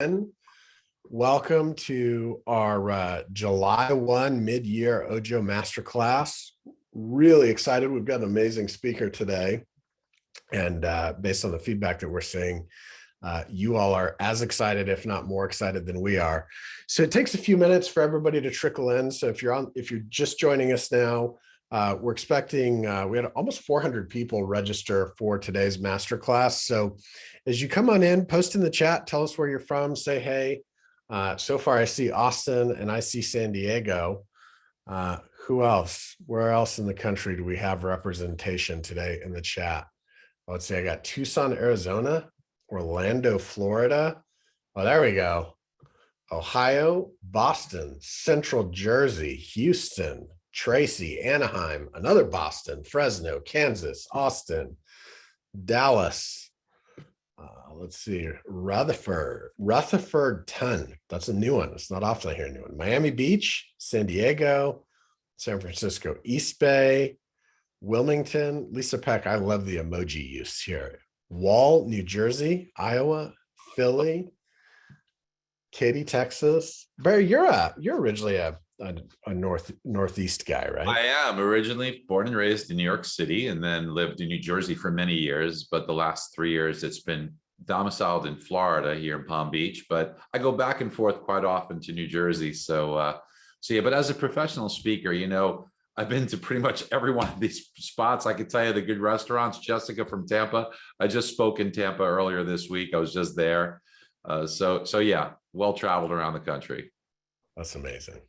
And welcome to our July 1 mid-year Ojo Masterclass. Really excited. We've got an amazing speaker today. And based on the feedback that we're seeing, you all are as excited, if not more excited than we are. So it takes a few minutes for everybody to trickle in. So if you're just joining us now, we're expecting, we had almost 400 people register for today's masterclass. So as you come on in, post in the chat, tell us where you're from, say hey. So far I see Austin and I see San Diego. Who else? Where else in the country do we have representation today in the chat? Let's see, I got Tucson, Arizona, Orlando, Florida. Oh, there we go. Ohio, Boston, Central Jersey, Houston, Tracy, Anaheim, another Boston, Fresno, Kansas, Austin, Dallas. Let's see, Rutherford Ton. That's a new one. It's not often I hear a new one. Miami Beach, San Diego, San Francisco, East Bay, Wilmington. Lisa Peck, I love the emoji use here. Wall, New Jersey, Iowa, Philly, Katy, Texas. Barry, you're originally a northeast guy, right? I am originally born and raised in New York City and then lived in New Jersey for many years. But the last 3 years, it's been domiciled in Florida here in Palm Beach. But I go back and forth quite often to New Jersey. So yeah, but as a professional speaker, I've been to pretty much every one of these spots. I can tell you the good restaurants. Jessica from Tampa. I just spoke in Tampa earlier this week. I was just there. So yeah, well-traveled around the country. That's amazing.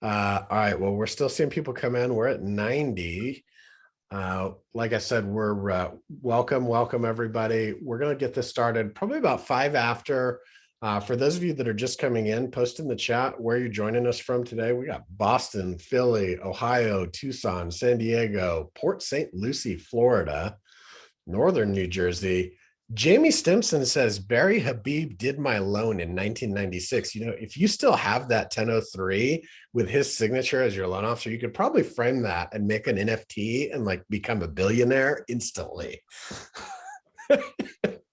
All right. Well, we're still seeing people come in. We're at 90. Like I said, we're welcome everybody. We're going to get this started probably about 5 after. For those of you that are just coming in, post in the chat where you're joining us from today. We got Boston, Philly, Ohio, Tucson, San Diego, Port St. Lucie, Florida, Northern New Jersey. Jamie Stimson says, Barry Habib did my loan in 1996. If you still have that 1003 with his signature as your loan officer, you could probably frame that and make an NFT and become a billionaire instantly.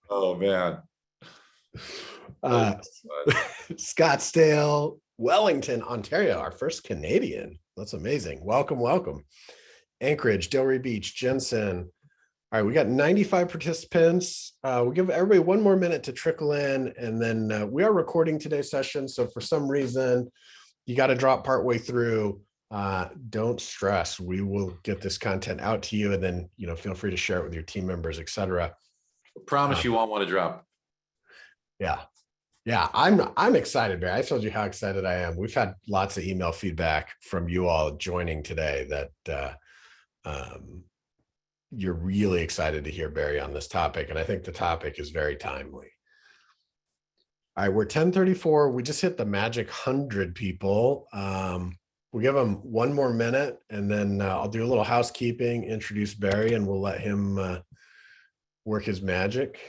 Oh, man. Scottsdale, Wellington, Ontario, our first Canadian. That's amazing. Welcome. Anchorage, Delray Beach, Jensen. All right, we got 95 participants. We'll give everybody 1 more minute to trickle in, and then we are recording today's session. So for some reason, you got to drop partway through. Don't stress. We will get this content out to you, and then feel free to share it with your team members, etc. Promise you won't want to drop. Yeah, I'm excited, Barry. I told you how excited I am. We've had lots of email feedback from you all joining today that you're really excited to hear Barry on this topic. And I think the topic is very timely. All right, we're 10:34. We just hit the magic 100 people. We'll give them 1 more minute, and then I'll do a little housekeeping, introduce Barry, and we'll let him work his magic.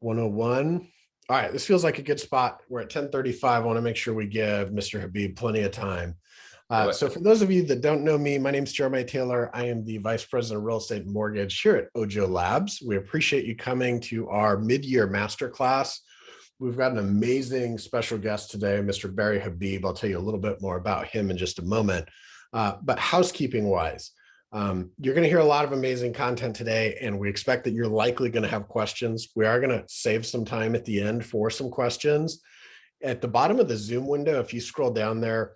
101. All right, this feels like a good spot. We're at 10:35. I want to make sure we give Mr. Habib plenty of time. So for those of you that don't know me, my name is Jeremiah Taylor. I am the Vice President of Real Estate and Mortgage here at Ojo Labs. We appreciate you coming to our mid-year masterclass. We've got an amazing special guest today, Mr. Barry Habib. I'll tell you a little bit more about him in just a moment. But housekeeping-wise, you're going to hear a lot of amazing content today, and we expect that you're likely going to have questions. We are going to save some time at the end for some questions. At the bottom of the Zoom window, if you scroll down there,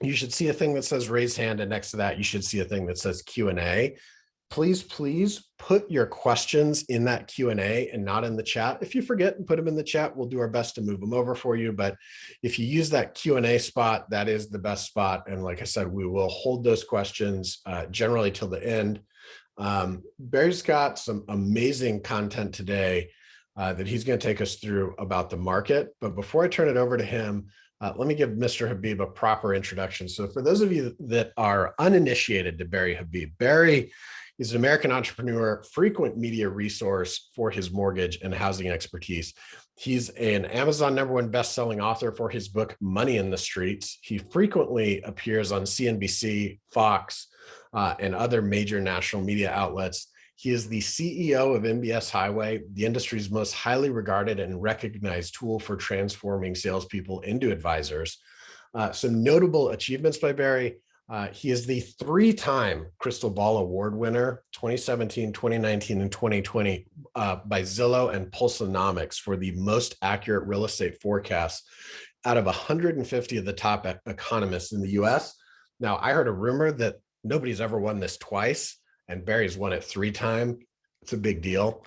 you should see a thing that says raise hand, and next to that, you should see a thing that says Q&A. Please put your questions in that Q&A and not in the chat. If you forget and put them in the chat, we'll do our best to move them over for you. But if you use that Q&A spot, that is the best spot. And like I said, we will hold those questions generally till the end. Barry's got some amazing content today that he's going to take us through about the market. But before I turn it over to him, let me give Mr. Habib a proper introduction. So for those of you that are uninitiated to Barry Habib, Barry is an American entrepreneur, frequent media resource for his mortgage and housing expertise. He's an Amazon #1 best-selling author for his book, Money in the Streets. He frequently appears on CNBC, Fox, and other major national media outlets. He is the CEO of MBS Highway, the industry's most highly regarded and recognized tool for transforming salespeople into advisors. Some notable achievements by Barry. He is the 3-time Crystal Ball Award winner, 2017, 2019, and 2020 by Zillow and Pulsonomics for the most accurate real estate forecasts out of 150 of the top economists in the US. Now, I heard a rumor that nobody's ever won this twice, and Barry's won it 3 times. It's a big deal.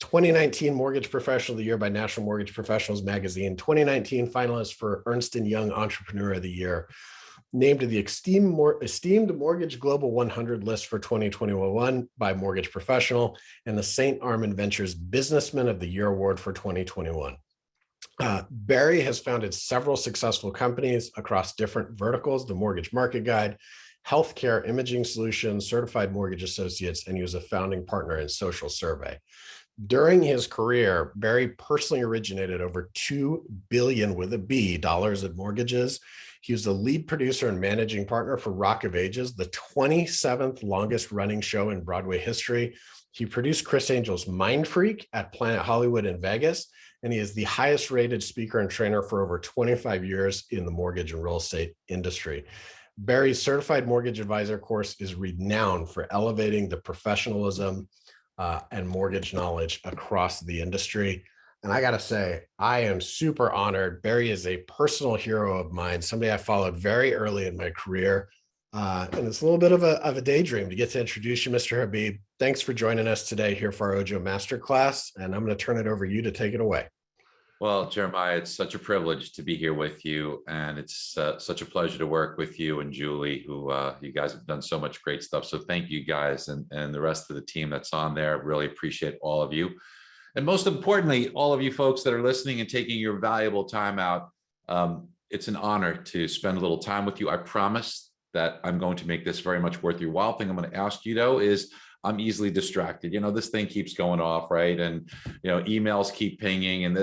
2019 Mortgage Professional of the Year by National Mortgage Professionals Magazine. 2019 finalist for Ernst & Young Entrepreneur of the Year. Named to the esteemed Mortgage Global 100 list for 2021 by Mortgage Professional, and the St. Armand Ventures Businessman of the Year Award for 2021. Barry has founded several successful companies across different verticals: the Mortgage Market Guide, Healthcare Imaging Solutions, Certified Mortgage Associates, and he was a founding partner in Social Survey. During his career, Barry personally originated over $2 billion with a B dollars in mortgages. He was the lead producer and managing partner for Rock of Ages, the 27th longest running show in Broadway history. He produced Chris Angel's Mind Freak at Planet Hollywood in Vegas, and he is the highest rated speaker and trainer for over 25 years in the mortgage and real estate industry. Barry's Certified Mortgage Advisor course is renowned for elevating the professionalism and mortgage knowledge across the industry. And I got to say, I am super honored. Barry is a personal hero of mine, somebody I followed very early in my career. And it's a little bit of a daydream to get to introduce you, Mr. Habib. Thanks for joining us today here for our Ojo Masterclass. And I'm going to turn it over to you to take it away. Well, Jeremiah, it's such a privilege to be here with you. And it's such a pleasure to work with you and Julie, who you guys have done so much great stuff. So thank you guys and the rest of the team that's on there. Really appreciate all of you. And most importantly, all of you folks that are listening and taking your valuable time out. It's an honor to spend a little time with you. I promise that I'm going to make this very much worth your while. Thing I'm going to ask you though is I'm easily distracted. You know, this thing keeps going off, right? And, you know, emails keep pinging, and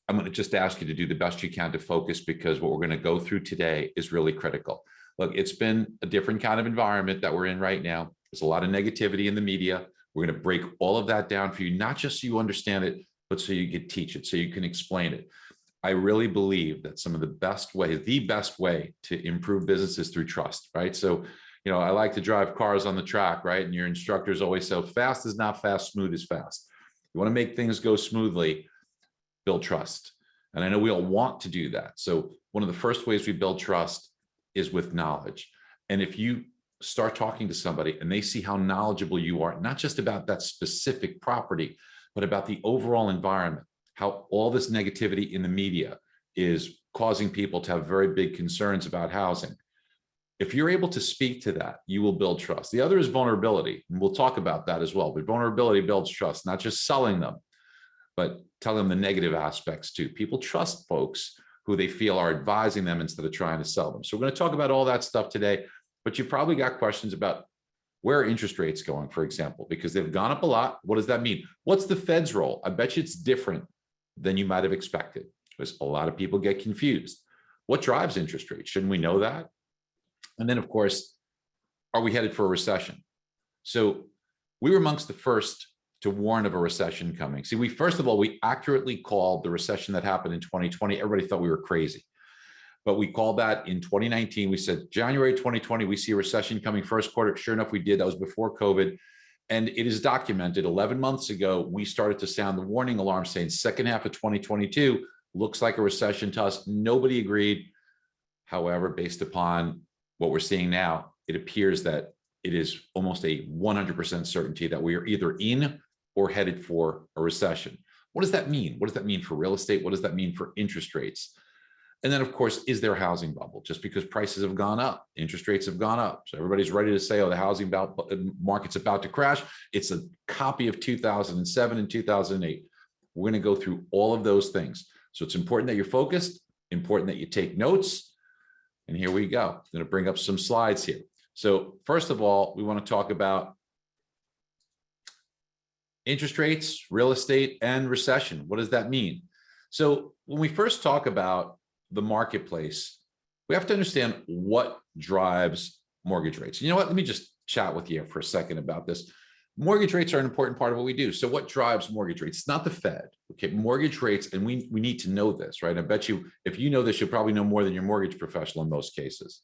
I'm going to just ask you to do the best you can to focus, because what we're going to go through today is really critical. Look, it's been a different kind of environment that we're in right now. There's a lot of negativity in the media. We're going to break all of that down for you, not just so you understand it, but so you can teach it, so you can explain it. I really believe that some of the best way to improve business is through trust, right? So, you know, I like to drive cars on the track, right? And your instructors always say, fast is not fast, smooth is fast. You want to make things go smoothly, build trust. And I know we all want to do that. So one of the first ways we build trust is with knowledge. And if you start talking to somebody and they see how knowledgeable you are, not just about that specific property, but about the overall environment, how all this negativity in the media is causing people to have very big concerns about housing. If you're able to speak to that, you will build trust. The other is vulnerability, and we'll talk about that as well. But vulnerability builds trust, not just selling them, but tell them the negative aspects too. People trust folks who they feel are advising them instead of trying to sell them. So we're going to talk about all that stuff today, but you probably got questions about where are interest rates going, for example, because they've gone up a lot. What does that mean? What's the Fed's role? I bet you it's different than you might have expected, because a lot of people get confused. What drives interest rates? Shouldn't we know that? And then, of course, are we headed for a recession? So we were amongst the first to warn of a recession coming. See, first of all, we accurately called the recession that happened in 2020. Everybody thought we were crazy, but we called that in 2019. We said, January 2020, we see a recession coming first quarter. Sure enough, we did. That was before COVID. And it is documented 11 months ago, we started to sound the warning alarm saying second half of 2022 looks like a recession to us. Nobody agreed. However, based upon what we're seeing now, it appears that it is almost a 100% certainty that we are either in or headed for a recession. What does that mean? What does that mean for real estate? What does that mean for interest rates? And then, of course, is there a housing bubble? Just because prices have gone up, interest rates have gone up, so everybody's ready to say, oh, the housing market's about to crash. It's a copy of 2007 and 2008. We're going to go through all of those things. So it's important that you're focused, important that you take notes. And here we go. I'm going to bring up some slides here. So first of all, we want to talk about interest rates, real estate, and recession. What does that mean? So when we first talk about the marketplace, we have to understand what drives mortgage rates. You know what? Let me just chat with you for a second about this. Mortgage rates are an important part of what we do. So what drives mortgage rates? It's not the Fed. Okay, mortgage rates, and we need to know this, right? I bet you, if you know this, you probably know more than your mortgage professional in most cases.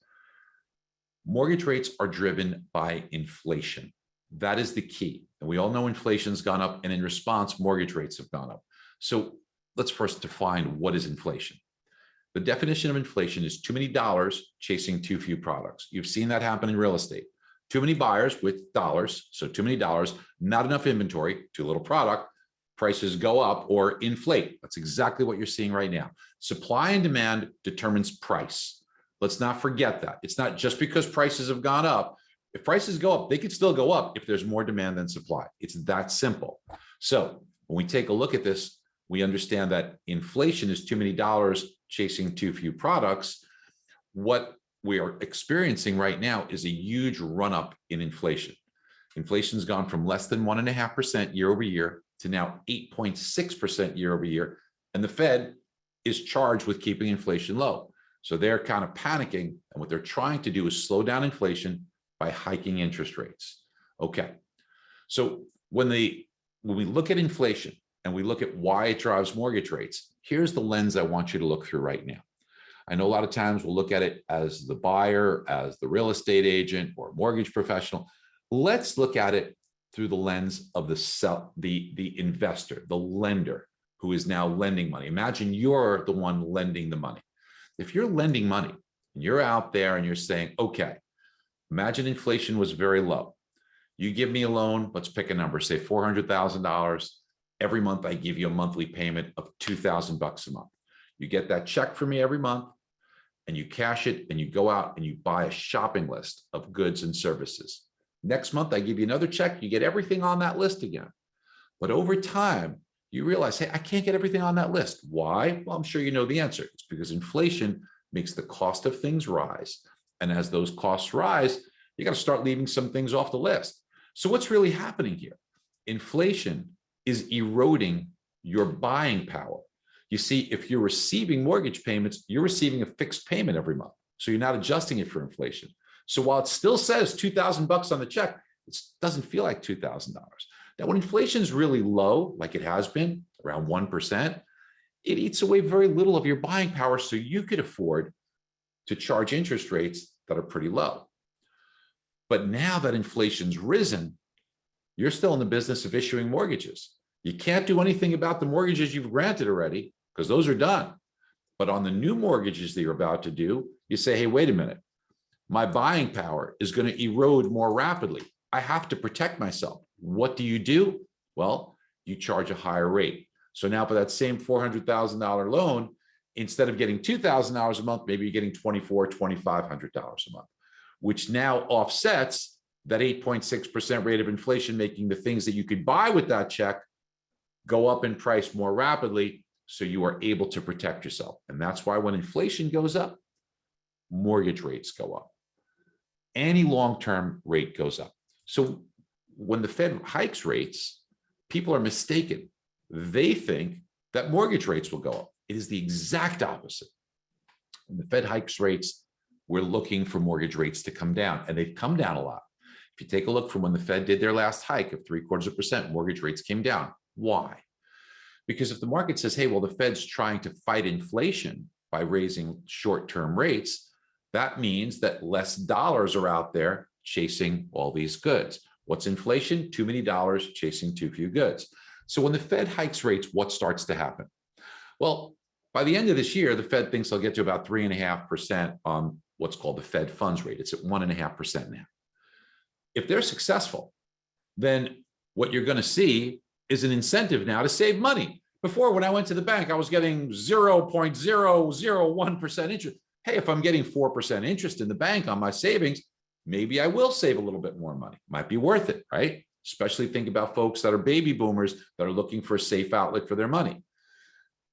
Mortgage rates are driven by inflation. That is the key. And we all know inflation's gone up, and in response, mortgage rates have gone up. So let's first define what is inflation. The definition of inflation is too many dollars chasing too few products. You've seen that happen in real estate. Too many buyers with dollars, so too many dollars, not enough inventory, too little product, prices go up or inflate. That's exactly what you're seeing right now. Supply and demand determines price. Let's not forget that. It's not just because prices have gone up. If prices go up, they could still go up if there's more demand than supply. It's that simple. So when we take a look at this, we understand that inflation is too many dollars chasing too few products. What we are experiencing right now is a huge run up in inflation. Inflation's gone from less than 1.5% year over year to now 8.6% year over year. And the Fed is charged with keeping inflation low. So they're kind of panicking. And what they're trying to do is slow down inflation by hiking interest rates. Okay. So when we look at inflation and we look at why it drives mortgage rates, here's the lens I want you to look through right now. I know a lot of times we'll look at it as the buyer, as the real estate agent or mortgage professional. Let's look at it through the lens of the investor, the lender who is now lending money. Imagine you're the one lending the money. If you're lending money and you're out there and you're saying, okay, imagine inflation was very low. You give me a loan, let's pick a number, say $400,000. Every month I give you a monthly payment of $2,000 a month. You get that check from me every month and you cash it and you go out and you buy a shopping list of goods and services. Next month, I give you another check, you get everything on that list again. But over time, you realize, hey, I can't get everything on that list. Why? Well, I'm sure you know the answer. It's because inflation makes the cost of things rise. And as those costs rise, you got to start leaving some things off the list. So what's really happening here? Inflation is eroding your buying power. You see, if you're receiving mortgage payments, you're receiving a fixed payment every month. So you're not adjusting it for inflation. So while it still says $2,000 on the check, it doesn't feel like $2,000. Now, when inflation is really low, like it has been, around 1%, it eats away very little of your buying power, so you could afford to charge interest rates that are pretty low. But now that inflation's risen, you're still in the business of issuing mortgages. You can't do anything about the mortgages you've granted already, because those are done. But on the new mortgages that you're about to do, you say, hey, wait a minute. My buying power is going to erode more rapidly. I have to protect myself. What do? Well, you charge a higher rate. So now for that same $400,000 loan, instead of getting $2,000 a month, maybe you're getting $2,400, $2,500 a month, which now offsets that 8.6% rate of inflation, making the things that you could buy with that check go up in price more rapidly, so you are able to protect yourself. And that's why when inflation goes up, mortgage rates go up. Any long-term rate goes up. So when the Fed hikes rates, people are mistaken. They think that mortgage rates will go up. It is the exact opposite. When the Fed hikes rates, we're looking for mortgage rates to come down, and they've come down a lot. If you take a look from when the Fed did their last hike of 0.75%, mortgage rates came down. Why? Because if the market says, hey, well, the Fed's trying to fight inflation by raising short-term rates, that means that less dollars are out there chasing all these goods. What's inflation? Too many dollars chasing too few goods. So when the Fed hikes rates, what starts to happen? Well, by the end of this year, the Fed thinks they'll get to about 3.5% on what's called the Fed funds rate. It's at 1.5% now. If they're successful, then what you're going to see is an incentive now to save money. Before, when I went to the bank, I was getting 0.001% interest. Hey, if I'm getting 4% interest in the bank on my savings, maybe I will save a little bit more money. Might be worth it, right? Especially think about folks that are baby boomers that are looking for a safe outlet for their money.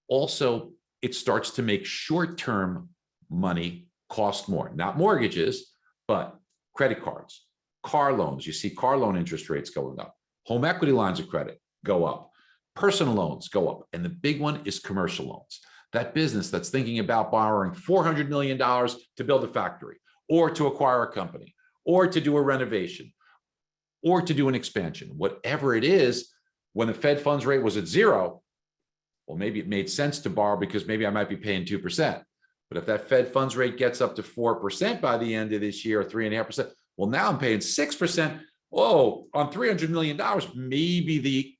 Also, it starts to make short-term money cost more. Not mortgages, but credit cards, car loans. You see car loan interest rates going up. Home equity lines of credit go up. Personal loans go up. And the big one is commercial loans. That business that's thinking about borrowing $400 million to build a factory or to acquire a company or to do a renovation or to do an expansion. Whatever it is, when the Fed funds rate was at 0, well, maybe it made sense to borrow because maybe I might be paying 2%. But if that Fed funds rate gets up to 4% by the end of this year, or 3.5%, well, now I'm paying 6%. Oh, on $300 million, maybe the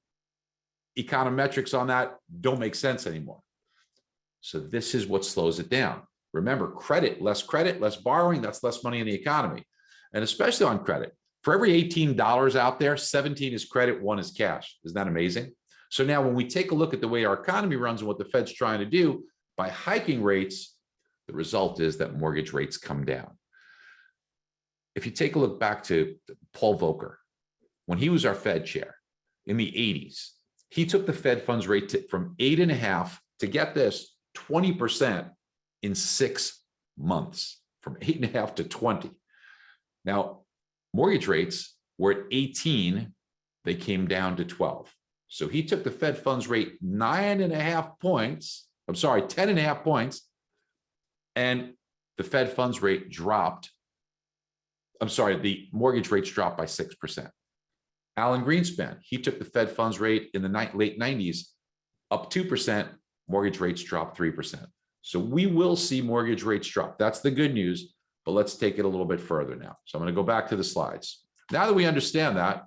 econometrics on that don't make sense anymore. So this is what slows it down. Remember, credit, less borrowing, that's less money in the economy. And especially on credit, for every $18 out there, 17 is credit, 1 is cash. Isn't that amazing? So now when we take a look at the way our economy runs and what the Fed's trying to do, by hiking rates, the result is that mortgage rates come down. If you take a look back to Paul Volcker, when he was our Fed chair in the 80s, he took the Fed funds rate from 8.5% to, get this, 20% in 6 months, from 8.5 to 20. Now, mortgage rates were at 18, they came down to 12. So he took the Fed funds rate 10.5 points, and the Fed funds rate dropped. The mortgage rates dropped by 6%. Alan Greenspan, he took the Fed funds rate in the late 90s up 2%, mortgage rates dropped 3%. So we will see mortgage rates drop. That's the good news, but let's take it a little bit further now. So I'm going to go back to the slides. Now that we understand that,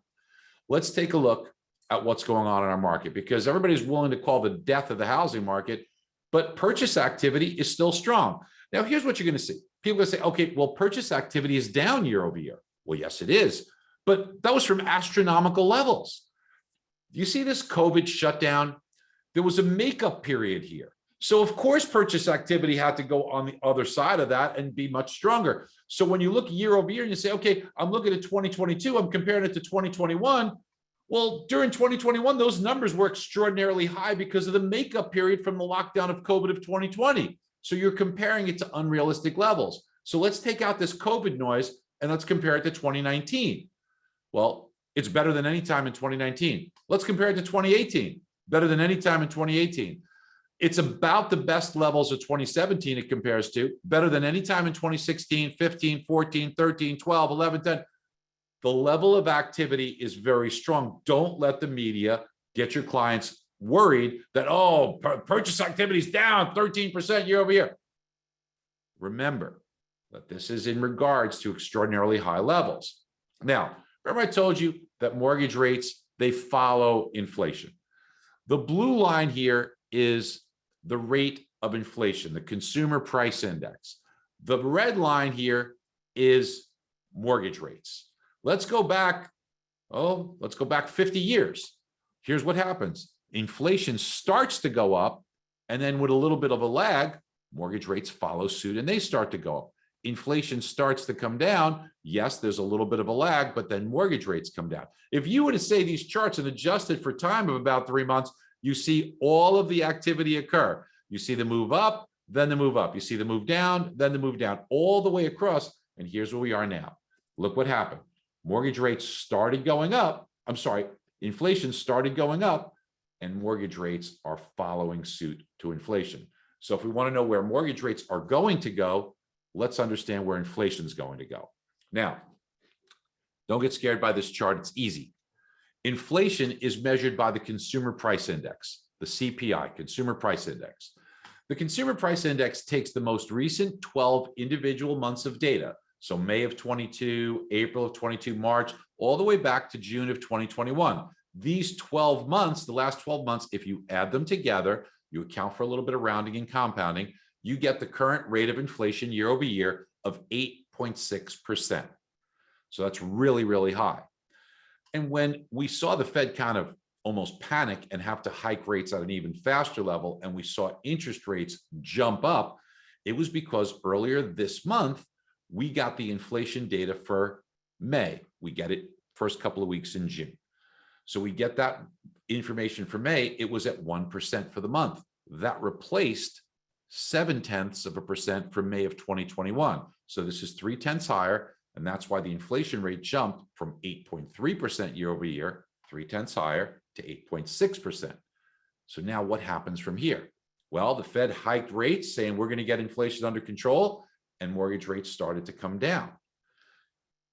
let's take a look at what's going on in our market, because everybody's willing to call the death of the housing market, but purchase activity is still strong. Now, here's what you're going to see. People are going to say, okay, well, purchase activity is down year over year. Well, yes, it is, but that was from astronomical levels. You see this COVID shutdown? There was a makeup period here. So of course, purchase activity had to go on the other side of that and be much stronger. So when you look year over year and you say, okay, I'm looking at 2022, I'm comparing it to 2021. Well, during 2021, those numbers were extraordinarily high because of the makeup period from the lockdown of COVID of 2020. So you're comparing it to unrealistic levels. So let's take out this COVID noise and let's compare it to 2019. Well, it's better than any time in 2019. Let's compare it to 2018. Better than any time in 2018. It's about the best levels of 2017 it compares to, better than any time in 2016, 15, 14, 13, 12, 11, 10. The level of activity is very strong. Don't let the media get your clients worried that, oh, purchase activity is down 13% year over year. Remember that this is in regards to extraordinarily high levels. Now, remember I told you that mortgage rates, they follow inflation. The blue line here is the rate of inflation, the consumer price index. The red line here is mortgage rates. Let's go back 50 years. Here's what happens. Inflation starts to go up, and then with a little bit of a lag, mortgage rates follow suit and they start to go up. Inflation starts to come down. Yes, there's a little bit of a lag, but then mortgage rates come down. If you were to say these charts and adjust it for time of about 3 months, you see all of the activity occur. You see the move up, then the move up. You see the move down, then the move down, all the way across. And here's where we are now. Look what happened. Mortgage rates started going up. Inflation started going up, and mortgage rates are following suit to inflation. So if we want to know where mortgage rates are going to go, let's understand where inflation is going to go. Now, don't get scared by this chart. It's easy. Inflation is measured by the Consumer Price Index, the CPI, Consumer Price Index. The Consumer Price Index takes the most recent 12 individual months of data, so May of 22, April of 22, March, all the way back to June of 2021. These 12 months, the last 12 months, if you add them together, you account for a little bit of rounding and compounding, you get the current rate of inflation year over year of 8.6%. So that's really, really high. And when we saw the Fed kind of almost panic and have to hike rates at an even faster level, and we saw interest rates jump up, it was because earlier this month, we got the inflation data for May. We get it first couple of weeks in June. So we get that information for May, it was at 1% for the month. That replaced 0.7% from May of 2021. So this is 0.3 higher, and that's why the inflation rate jumped from 8.3% year over year, 0.3 higher, to 8.6%. So now what happens from here? Well, the Fed hiked rates saying we're going to get inflation under control, and mortgage rates started to come down.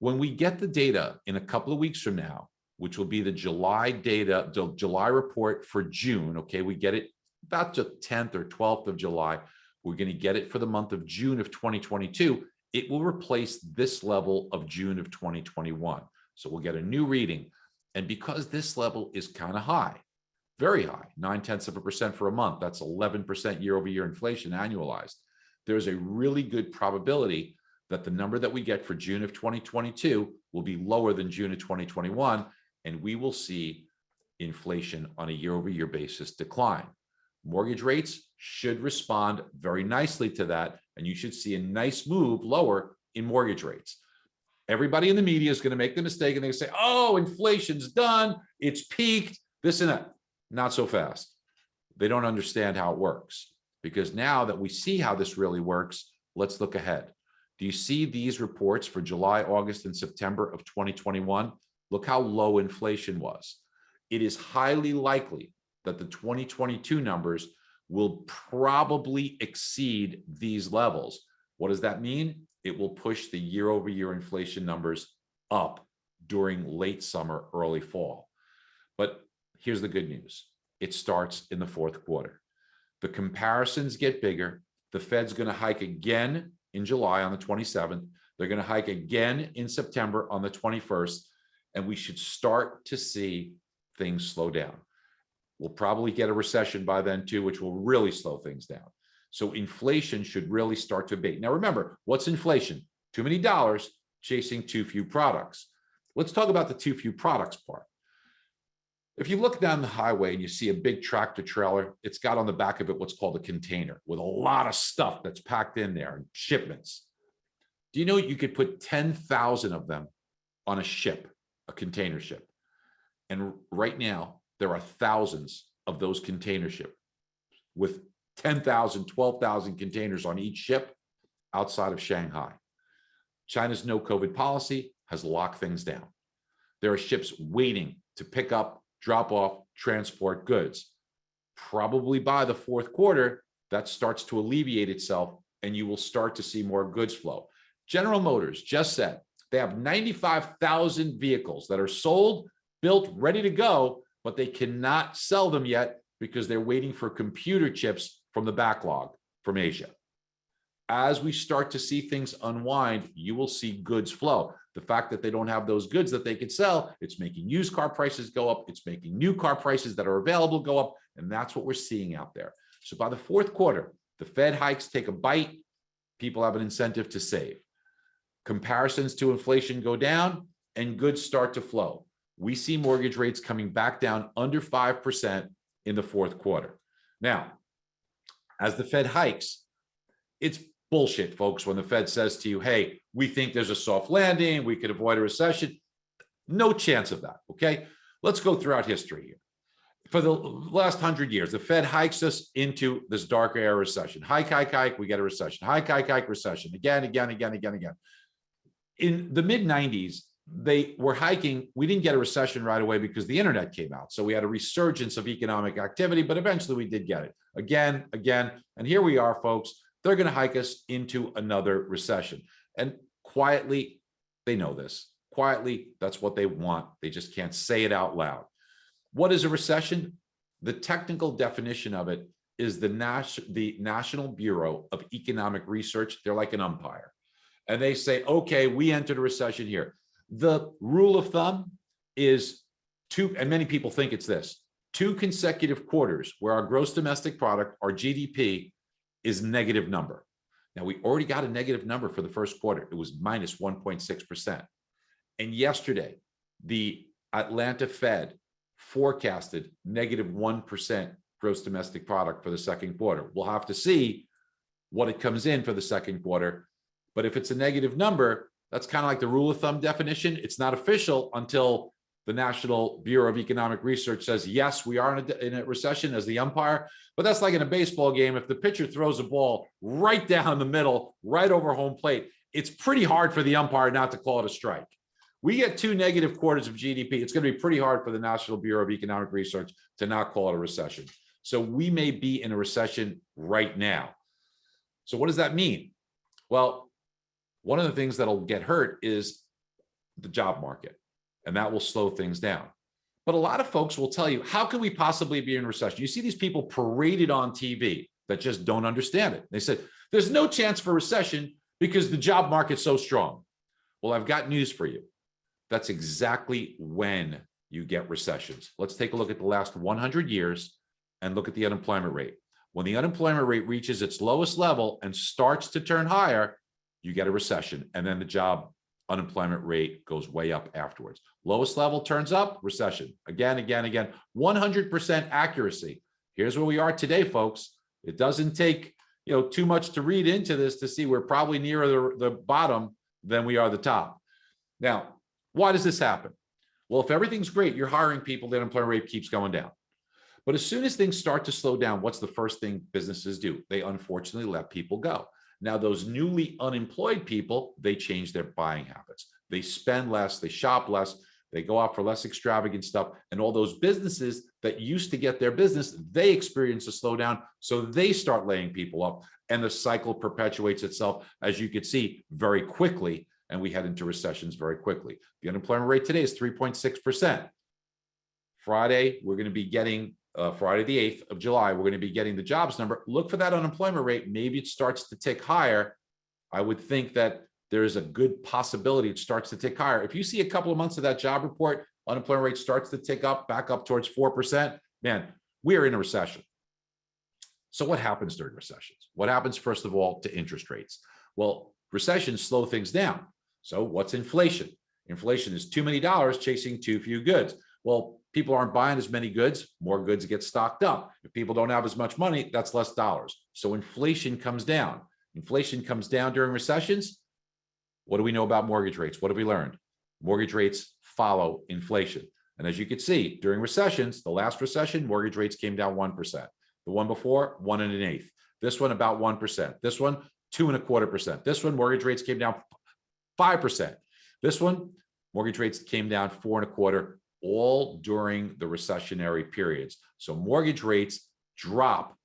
When we get the data in a couple of weeks from now, which will be the July data, the July report for June, okay, we get it about the 10th or 12th of July. We're going to get it for the month of June of 2022. It will replace this level of June of 2021. So we'll get a new reading. And because this level is kind of high, very high, 0.9% for a month, that's 11% year-over-year inflation annualized. There's a really good probability that the number that we get for June of 2022 will be lower than June of 2021, and we will see inflation on a year-over-year basis decline. Mortgage rates should respond very nicely to that, and you should see a nice move lower in mortgage rates. Everybody in the media is going to make the mistake and they say, oh, inflation's done, it's peaked, this and that. Not so fast. They don't understand how it works, because now that we see how this really works, let's look ahead. Do you see these reports for July, August, and September of 2021? Look how low inflation was. It is highly likely that the 2022 numbers will probably exceed these levels. What does that mean? It will push the year-over-year inflation numbers up during late summer, early fall. But here's the good news. It starts in the fourth quarter. The comparisons get bigger. The Fed's going to hike again in July on the 27th. They're going to hike again in September on the 21st. And we should start to see things slow down. We'll probably get a recession by then too, which will really slow things down. So inflation should really start to abate. Now remember, what's inflation? Too many dollars chasing too few products. Let's talk about the too few products part. If you look down the highway and you see a big tractor trailer, it's got on the back of it what's called a container with a lot of stuff that's packed in there and shipments. Do you know you could put 10,000 of them on a ship, a container ship? And right now, there are thousands of those container ships with 10,000, 12,000 containers on each ship outside of Shanghai. China's no COVID policy has locked things down. There are ships waiting to pick up, drop off, transport goods. Probably by the fourth quarter, that starts to alleviate itself and you will start to see more goods flow. General Motors just said they have 95,000 vehicles that are sold, built, ready to go, but they cannot sell them yet because they're waiting for computer chips from the backlog from Asia. As we start to see things unwind, you will see goods flow. The fact that they don't have those goods that they could sell, it's making used car prices go up. It's making new car prices that are available go up. And that's what we're seeing out there. So by the fourth quarter, the Fed hikes take a bite. People have an incentive to save. Comparisons to inflation go down and goods start to flow. We see mortgage rates coming back down under 5% in the fourth quarter. Now, as the Fed hikes, it's bullshit, folks, when the Fed says to you, hey, we think there's a soft landing, we could avoid a recession. No chance of that, okay? Let's go throughout history here. For the last 100 years, the Fed hikes us into this darker era recession. Hike, hike, hike, we get a recession. Hike, hike, hike, recession. Again. In the mid-90s, they were hiking. We didn't get a recession right away because the internet came out. So we had a resurgence of economic activity, but eventually we did get it. Again. And here we are, folks. They're going to hike us into another recession. And quietly, they know this. Quietly, that's what they want. They just can't say it out loud. What is a recession? The technical definition of it is the National Bureau of Economic Research. They're like an umpire. And they say, okay, we entered a recession here. The rule of thumb is two, and many people think it's this, 2 consecutive quarters where our gross domestic product, our GDP, is negative number. Now, we already got a negative number for the first quarter. It was minus 1.6%. And yesterday, the Atlanta Fed forecasted negative 1% gross domestic product for the second quarter. We'll have to see what it comes in for the second quarter. But if it's a negative number, that's kind of like the rule of thumb definition. It's not official until the National Bureau of Economic Research says, yes, we are in a recession as the umpire. But that's like in a baseball game. If the pitcher throws a ball right down the middle, right over home plate, it's pretty hard for the umpire not to call it a strike. We get 2 negative quarters of GDP. It's going to be pretty hard for the National Bureau of Economic Research to not call it a recession. So we may be in a recession right now. So what does that mean? Well, one of the things that'll get hurt is the job market, and that will slow things down. But a lot of folks will tell you, how can we possibly be in recession? You see these people paraded on TV that just don't understand it. They said, there's no chance for recession because the job market's so strong. Well, I've got news for you. That's exactly when you get recessions. Let's take a look at the last 100 years and look at the unemployment rate. When the unemployment rate reaches its lowest level and starts to turn higher, you get a recession, and then the job unemployment rate goes way up afterwards. Lowest level turns up, recession. Again, 100% accuracy. Here's where we are today, folks. It doesn't take too much to read into this to see we're probably nearer the bottom than we are the top. Now, why does this happen? Well, if everything's great, you're hiring people, the unemployment rate keeps going down. But as soon as things start to slow down, what's the first thing businesses do? They unfortunately let people go. Now, those newly unemployed people, they change their buying habits. They spend less, they shop less, they go out for less extravagant stuff. And all those businesses that used to get their business, they experience a slowdown. So they start laying people up, and the cycle perpetuates itself, as you could see, very quickly. And we head into recessions very quickly. The unemployment rate today is 3.6%. Friday, we're going to be getting Friday, the 8th of July, we're going to be getting the jobs number. Look for that unemployment rate. Maybe it starts to tick higher. I would think that there is a good possibility it starts to tick higher. If you see a couple of months of that job report, unemployment rate starts to tick up, back up towards 4%, man, we are in a recession. So what happens during recessions? What happens, first of all, to interest rates? Well, recessions slow things down. So what's inflation? Inflation is too many dollars chasing too few goods. Well, people aren't buying as many goods, more goods get stocked up. If people don't have as much money, that's less dollars. So inflation comes down. Inflation comes down during recessions. What do we know about mortgage rates? What have we learned? Mortgage rates follow inflation. And as you can see, during recessions, the last recession, mortgage rates came down 1%. The one before, 1 1/8. This one, about 1%. This one, 2.25%. This one, mortgage rates came down 5%. This one, mortgage rates came down 4.25%, all during the recessionary periods. So mortgage rates drop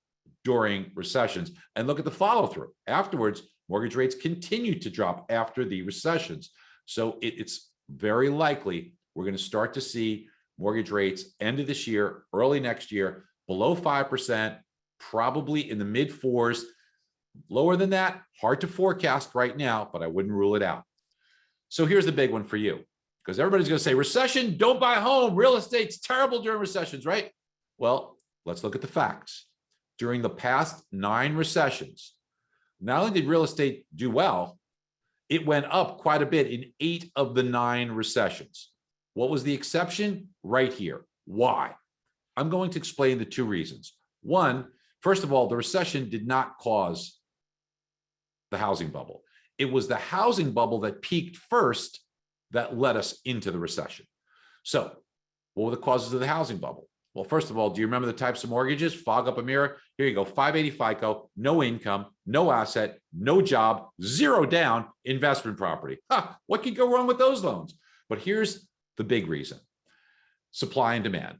during recessions. And look at the follow through. Afterwards, mortgage rates continue to drop after the recessions. So it's very likely we're going to start to see mortgage rates end of this year, early next year, below 5%, probably in the mid 4s. Lower than that, hard to forecast right now, but I wouldn't rule it out. So here's the big one for you, because everybody's going to say, recession, don't buy a home. Real estate's terrible during recessions, right? Well, let's look at the facts. During the past 9 recessions, not only did real estate do well, it went up quite a bit in 8 of the 9 recessions. What was the exception? Right here. Why? I'm going to explain the 2 reasons. One, first of all, the recession did not cause the housing bubble. It was the housing bubble that peaked first that led us into the recession. So what were the causes of the housing bubble? Well, first of all, do you remember the types of mortgages? Fog up a mirror. Here you go, 580 FICO, no income, no asset, no job, 0 down, investment property. What could go wrong with those loans? But here's the big reason: supply and demand.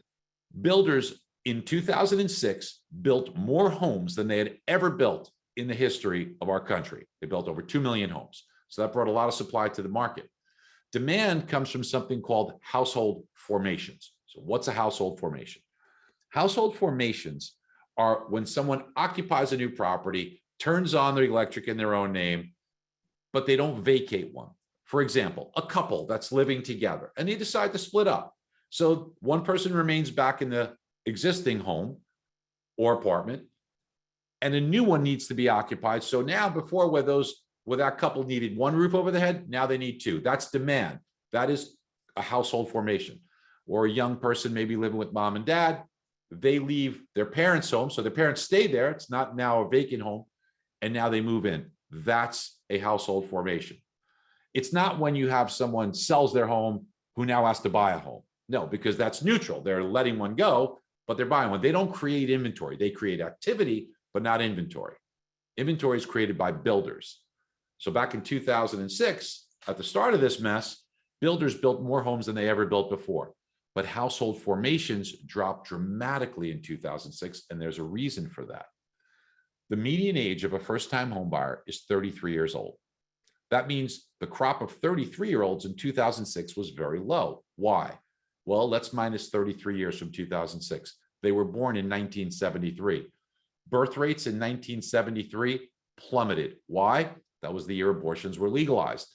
Builders in 2006 built more homes than they had ever built in the history of our country. They built over 2 million homes. So that brought a lot of supply to the market. Demand comes from something called household formations. So what's a household formation? Household formations are when someone occupies a new property, turns on their electric in their own name, but they don't vacate one. For example, a couple that's living together and they decide to split up. So one person remains back in the existing home or apartment, and a new one needs to be occupied. So now, before where that couple needed 1 roof over the head, now they need 2. That's demand. That is a household formation. Or a young person maybe living with mom and dad, they leave their parents' home, so their parents stay there. It's not now a vacant home, and now they move in. That's a household formation. It's not when you have someone sells their home who now has to buy a home. No, because that's neutral. They're letting one go, but they're buying one. They don't create inventory. They create activity, but not inventory. Inventory is created by builders. So back in 2006, at the start of this mess, builders built more homes than they ever built before. But household formations dropped dramatically in 2006, and there's a reason for that. The median age of a first-time home buyer is 33 years old. That means the crop of 33-year-olds in 2006 was very low. Why? Well, let's minus 33 years from 2006. They were born in 1973. Birth rates in 1973 plummeted. Why? That was the year abortions were legalized.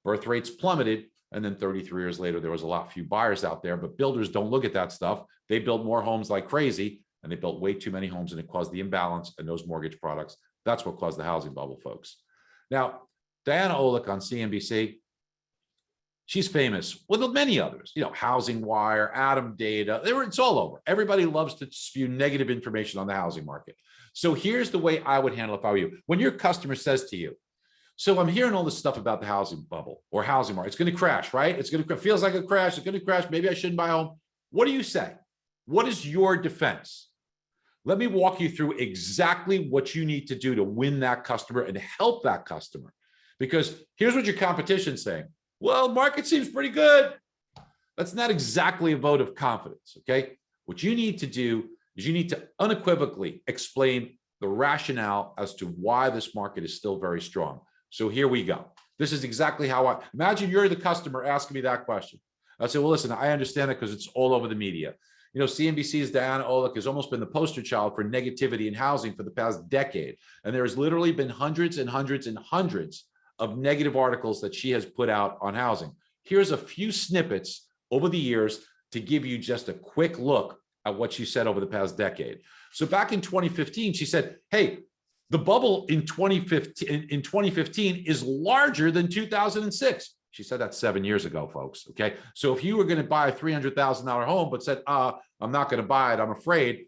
Birth rates plummeted, and then 33 years later, there was a lot few buyers out there, but builders don't look at that stuff. They build more homes like crazy, and they built way too many homes, and it caused the imbalance in those mortgage products. That's what caused the housing bubble, folks. Now, Diana Olick on CNBC, she's famous with many others, Housing Wire, Adam Data, it's all over. Everybody loves to spew negative information on the housing market. So here's the way I would handle it if I were you. When your customer says to you, so I'm hearing all this stuff about the housing bubble or housing market, it's going to crash, right? It's going to feels like a crash. It's going to crash. Maybe I shouldn't buy a home. What do you say? What is your defense? Let me walk you through exactly what you need to do to win that customer and help that customer. Because here's what your competition's saying. Well, market seems pretty good. That's not exactly a vote of confidence, okay? What you need to do is you need to unequivocally explain the rationale as to why this market is still very strong. So here we go. This is exactly how imagine you're the customer asking me that question. I say, well, listen, I understand it because it's all over the media. CNBC's Diana Olick has almost been the poster child for negativity in housing for the past decade. And there has literally been hundreds and hundreds and hundreds of negative articles that she has put out on housing. Here's a few snippets over the years to give you just a quick look at what she said over the past decade. So back in 2015, she said, hey, the bubble in 2015 is larger than 2006. She said that 7 years ago, folks. Okay. So if you were going to buy a $300,000 home, but said, I'm not going to buy it, I'm afraid,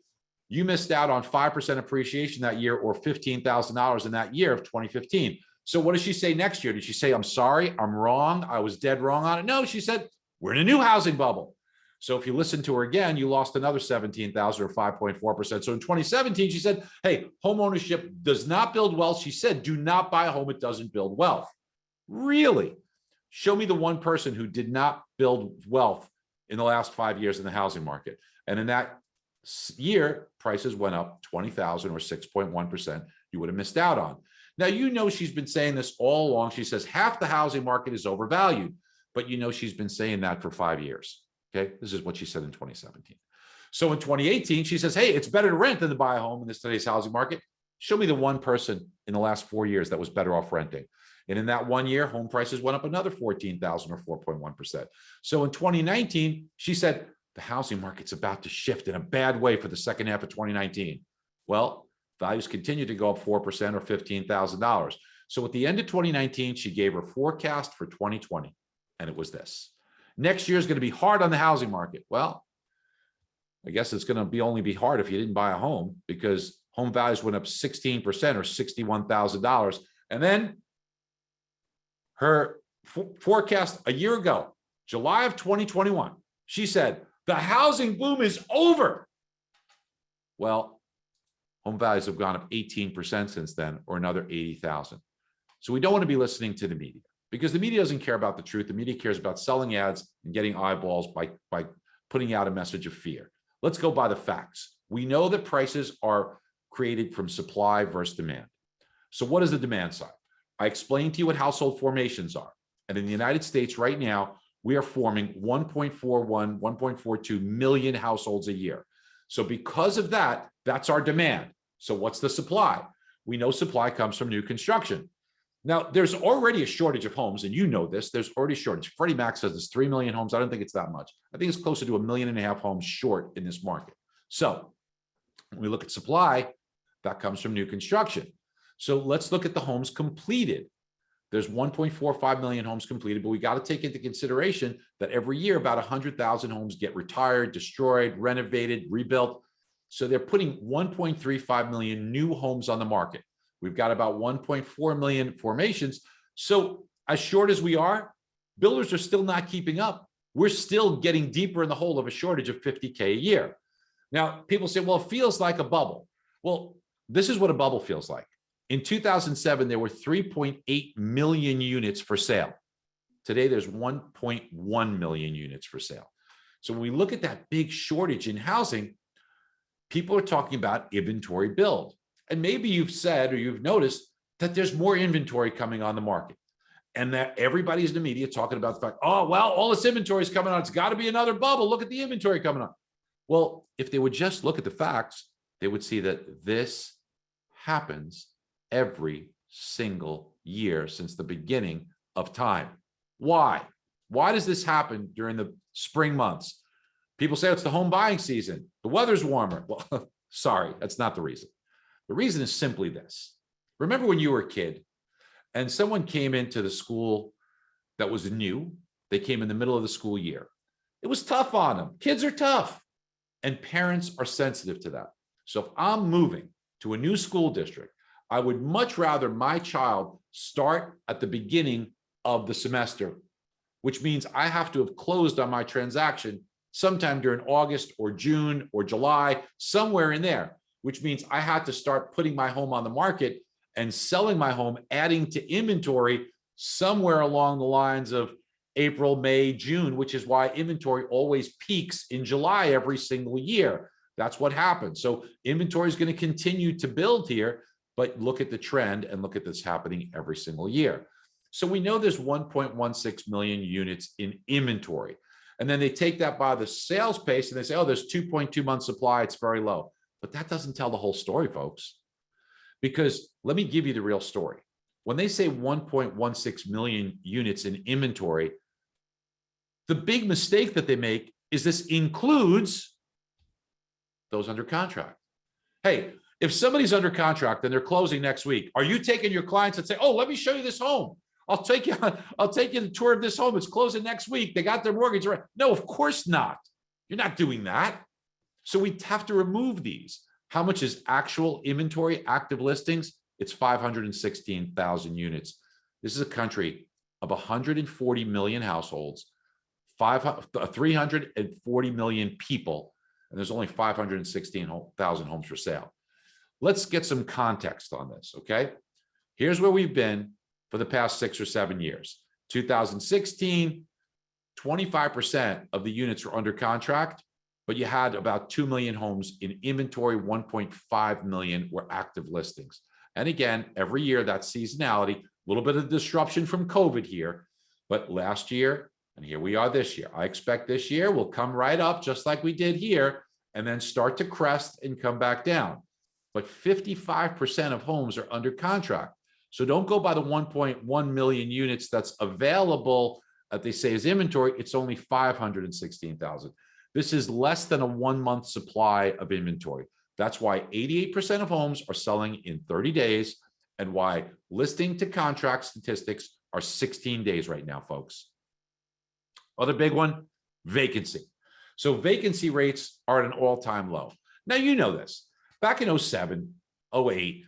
you missed out on 5% appreciation that year or $15,000 in that year of 2015. So what does she say next year? Did she say, I'm sorry, I'm wrong, I was dead wrong on it? No, she said, we're in a new housing bubble. So if you listen to her again, you lost another 17,000 or 5.4%. So in 2017, she said, hey, home ownership does not build wealth. She said, do not buy a home, it doesn't build wealth. Really? Show me the one person who did not build wealth in the last 5 years in the housing market. And in that year, prices went up 20,000 or 6.1%. You would have missed out on. Now, she's been saying this all along. She says half the housing market is overvalued, but she's been saying that for 5 years. Okay, this is what she said in 2017. So in 2018, she says, hey, it's better to rent than to buy a home in today's housing market. Show me the one person in the last 4 years that was better off renting. And in that 1 year, home prices went up another 14,000 or 4.1%. So in 2019, she said, the housing market's about to shift in a bad way for the second half of 2019. Well, values continue to go up 4% or $15,000. So at the end of 2019, she gave her forecast for 2020, and it was this. Next year is going to be hard on the housing market. Well, I guess it's going to only be hard if you didn't buy a home, because home values went up 16% or $61,000. And then her forecast a year ago, July of 2021, she said, the housing boom is over. Well, home values have gone up 18% since then, or another 80,000. So we don't want to be listening to the media, because the media doesn't care about the truth. The media cares about selling ads and getting eyeballs by putting out a message of fear. Let's go by the facts. We know that prices are created from supply versus demand. So what is the demand side? I explained to you what household formations are. And in the United States right now, we are forming 1.41, 1.42 million households a year. So because of that, that's our demand. So what's the supply? We know supply comes from new construction. Now, there's already a shortage of homes, and you know this. There's already a shortage. Freddie Mac says it's 3 million homes. I don't think it's that much. I think it's closer to 1.5 million homes short in this market. So when we look at supply, that comes from new construction. So let's look at the homes completed. There's 1.45 million homes completed, but we got to take into consideration that every year about 100,000 homes get retired, destroyed, renovated, rebuilt. So they're putting 1.35 million new homes on the market. We've got about 1.4 million formations. So as short as we are, builders are still not keeping up. We're still getting deeper in the hole of a shortage of 50K a year. Now, people say, well, it feels like a bubble. Well, this is what a bubble feels like. In 2007, there were 3.8 million units for sale. Today, there's 1.1 million units for sale. So when we look at that big shortage in housing, people are talking about inventory build. And maybe you've said or you've noticed that there's more inventory coming on the market. And that everybody's in the media talking about the fact, oh, well, all this inventory is coming on. It's got to be another bubble. Look at the inventory coming on. Well, if they would just look at the facts, they would see that this happens every single year since the beginning of time. Why? Why does this happen during the spring months? People say it's the home buying season. The weather's warmer. Well, sorry, that's not the reason. The reason is simply this. Remember when you were a kid and someone came into the school that was new? They came in the middle of the school year. It was tough on them. Kids are tough, and parents are sensitive to that. So if I'm moving to a new school district, I would much rather my child start at the beginning of the semester, which means I have to have closed on my transaction sometime during August or June or July, somewhere in there, which means I had to start putting my home on the market and selling my home, adding to inventory somewhere along the lines of April, May, June, which is why inventory always peaks in July every single year. That's what happens. So inventory is going to continue to build here, but look at the trend and look at this happening every single year. So we know there's 1.16 million units in inventory. And then they take that by the sales pace and they say, oh, there's 2.2 months supply. It's very low. But that doesn't tell the whole story, folks. Because let me give you the real story. When they say 1.16 million units in inventory, the big mistake that they make is this includes those under contract. Hey, if somebody's under contract and they're closing next week, are you taking your clients and say, oh, let me show you this home? I'll take you the tour of this home. It's closing next week. They got their mortgage right. No, of course not. You're not doing that. So we have to remove these. How much is actual inventory, active listings? It's 516,000 units. This is a country of 140 million households, 340 million people, and there's only 516,000 homes for sale. Let's get some context on this, okay? Here's where we've been for the past 6 or 7 years. 2016, 25% of the units were under contract, but you had about 2 million homes in inventory, 1.5 million were active listings. And again, every year that seasonality, a little bit of disruption from COVID here, but last year, and here we are this year. I expect this year will come right up just like we did here and then start to crest and come back down. But 55% of homes are under contract. So don't go by the 1.1 million units that's available that they say is inventory. It's only 516,000. This is less than a 1 month supply of inventory. That's why 88% of homes are selling in 30 days and why listing to contract statistics are 16 days right now, folks. Other big one, vacancy. So vacancy rates are at an all-time low. Now, you know this. Back in 07, 08,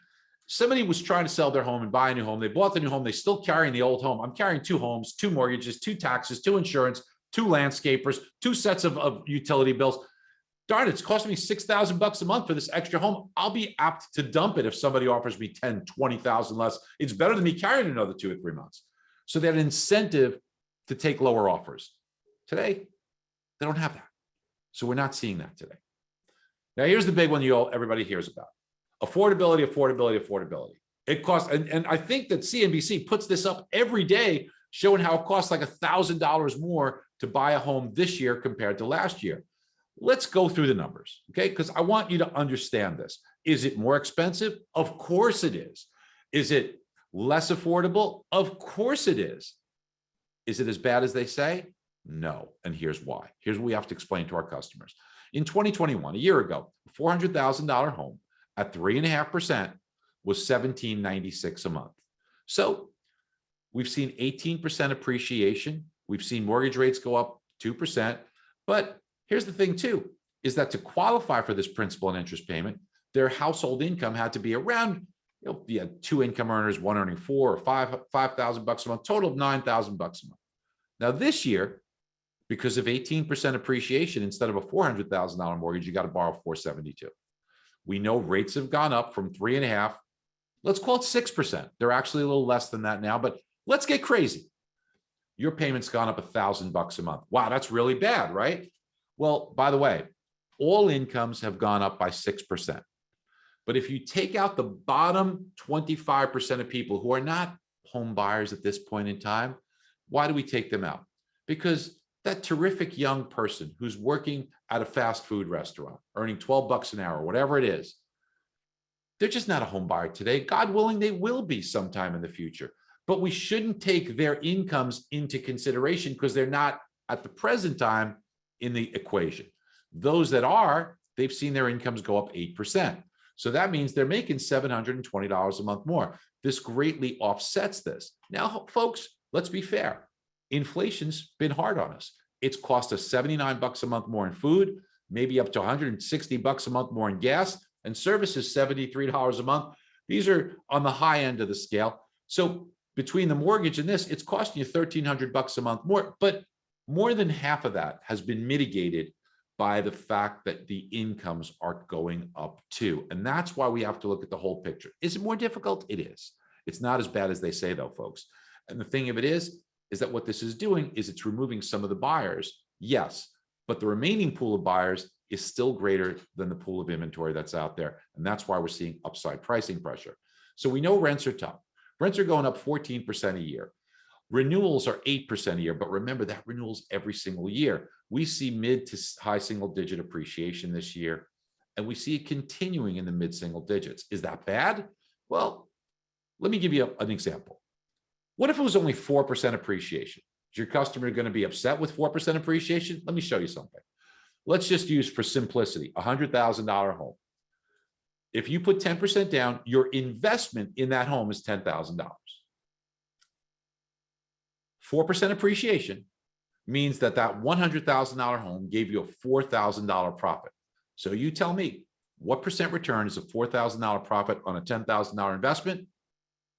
somebody was trying to sell their home and buy a new home. They bought the new home. They still carrying the old home. I'm carrying 2 homes, 2 mortgages, 2 taxes, 2 insurance, 2 landscapers, 2 sets of utility bills. Darn, it's costing me $6,000 a month for this extra home. I'll be apt to dump it if somebody offers me 10, 20,000 less. It's better than me carrying another 2 or 3 months. So they have an incentive to take lower offers. Today, they don't have that. So we're not seeing that today. Now, here's the big one everybody hears about. Affordability, affordability, affordability. It costs, and I think that CNBC puts this up every day, showing how it costs like $1,000 more to buy a home this year compared to last year. Let's go through the numbers, okay? Because I want you to understand this. Is it more expensive? Of course it is. Is it less affordable? Of course it is. Is it as bad as they say? No. And here's why. Here's what we have to explain to our customers. In 2021, a year ago, a $400,000 home at 3.5% was $1,796 a month. So we've seen 18% appreciation. We've seen mortgage rates go up 2%. But here's the thing too, is that to qualify for this principal and interest payment, their household income had to be around, you had 2 income earners, one earning 4 or 5,000 bucks a month, total of 9,000 bucks a month. Now this year, because of 18% appreciation, instead of a $400,000 mortgage, you got to borrow $472. We know rates have gone up from 3.5%. Let's call it 6%. They're actually a little less than that now, but let's get crazy. Your payment's gone up $1,000 a month. Wow, that's really bad, right? Well, by the way, all incomes have gone up by 6%. But if you take out the bottom 25% of people who are not home buyers at this point in time. Why do we take them out? Because that terrific young person who's working at a fast food restaurant, earning 12 bucks an hour, whatever it is, they're just not a home buyer today. God willing, they will be sometime in the future. But we shouldn't take their incomes into consideration because they're not at the present time in the equation. Those that are, they've seen their incomes go up 8%. So that means they're making $720 a month more. This greatly offsets this. Now, folks, let's be fair. Inflation's been hard on us. It's cost us 79 bucks a month more in food, maybe up to 160 bucks a month more in gas, and services $73 a month. These are on the high end of the scale. So between the mortgage and this, it's costing you 1,300 bucks a month more, but more than half of that has been mitigated by the fact that the incomes are going up too. And that's why we have to look at the whole picture. Is it more difficult? It is. It's not as bad as they say though, folks. And the thing of it is that what this is doing is it's removing some of the buyers, yes, but the remaining pool of buyers is still greater than the pool of inventory that's out there. And that's why we're seeing upside pricing pressure. So we know rents are tough. Rents are going up 14% a year. Renewals are 8% a year, but remember that renewals every single year. We see mid to high single digit appreciation this year, and we see it continuing in the mid single digits. Is that bad? Well, let me give you an example. What if it was only 4% appreciation? Is your customer going to be upset with 4% appreciation? Let me show you something. Let's just use for simplicity, a $100,000 home. If you put 10% down, your investment in that home is $10,000. 4% appreciation means that that $100,000 home gave you a $4,000 profit. So you tell me, what percent return is a $4,000 profit on a $10,000 investment?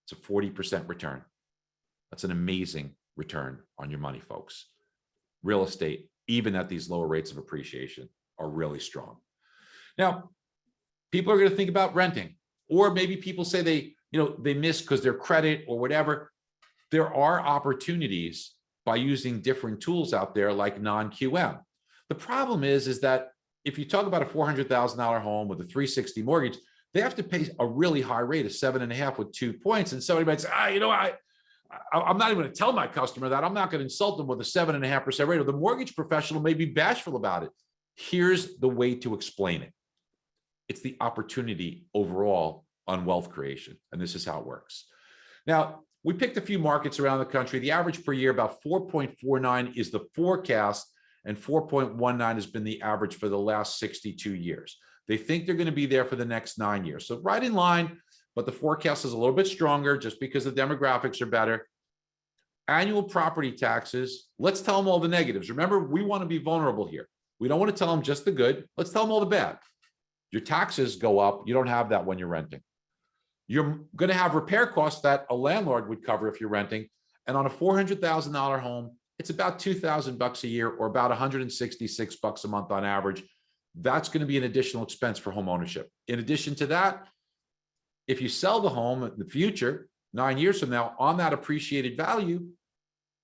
It's a 40% return. That's an amazing return on your money, folks. Real estate, even at these lower rates of appreciation, are really strong. Now, people are going to think about renting, or maybe people say they miss because their credit or whatever. There are opportunities by using different tools out there like non-QM. The problem is that if you talk about a $400,000 home with a 360 mortgage, they have to pay a really high rate of 7.5 with 2 points. And somebody might say, I'm not even going to tell my customer that. I'm not going to insult them with a 7.5% rate. Or the mortgage professional may be bashful about it. Here's the way to explain it. It's the opportunity overall on wealth creation. And this is how it works. Now, we picked a few markets around the country. The average per year, about 4.49 is the forecast, and 4.19 has been the average for the last 62 years. They think they're going to be there for the next 9 years. So right in line, but the forecast is a little bit stronger just because the demographics are better. Annual property taxes, let's tell them all the negatives. Remember, we want to be vulnerable here. We don't want to tell them just the good. Let's tell them all the bad. Your taxes go up. You don't have that when you're renting. You're going to have repair costs that a landlord would cover if you're renting. And on a $400,000 home, it's about $2,000 a year, or about 166 bucks a month on average. That's going to be an additional expense for home ownership. In addition to that, if you sell the home in the future, 9 years from now, on that appreciated value,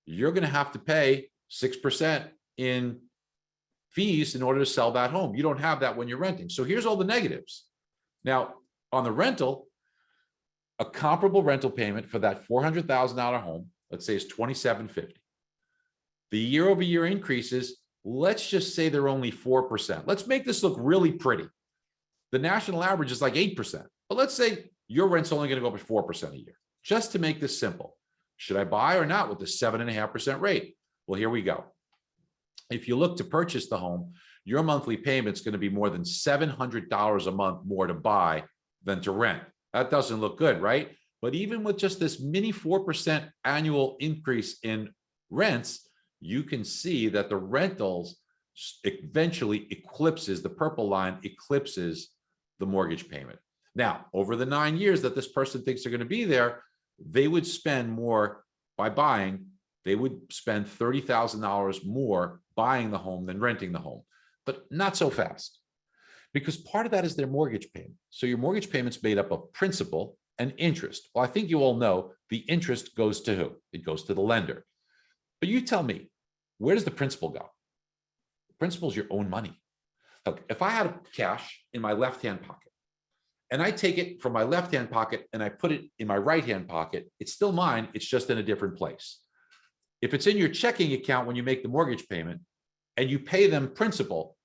you're going to have to pay 6% in fees in order to sell that home. You don't have that when you're renting. So here's all the negatives. Now, on the rental, a comparable rental payment for that $400,000 home, let's say, is $2,750. The year-over-year increases, let's just say they're only 4%. Let's make this look really pretty. The national average is like 8%. But let's say your rent's only going to go up at 4% a year. Just to make this simple, should I buy or not with the 7.5% rate? Well, here we go. If you look to purchase the home, your monthly payment's going to be more than $700 a month more to buy than to rent. That doesn't look good, right? But even with just this mini 4% annual increase in rents, you can see that the rentals eventually eclipses, the purple line eclipses the mortgage payment. Now, over the 9 years that this person thinks they're going to be there, they would spend more by buying. They would spend $30,000 more buying the home than renting the home, but not so fast, because part of that is their mortgage payment. So your mortgage payment's made up of principal and interest. Well, I think you all know the interest goes to who? It goes to the lender. But you tell me, where does the principal go? The principal is your own money. Look, if I had cash in my left-hand pocket and I take it from my left-hand pocket and I put it in my right-hand pocket, it's still mine. It's just in a different place. If it's in your checking account when you make the mortgage payment and you pay them principal,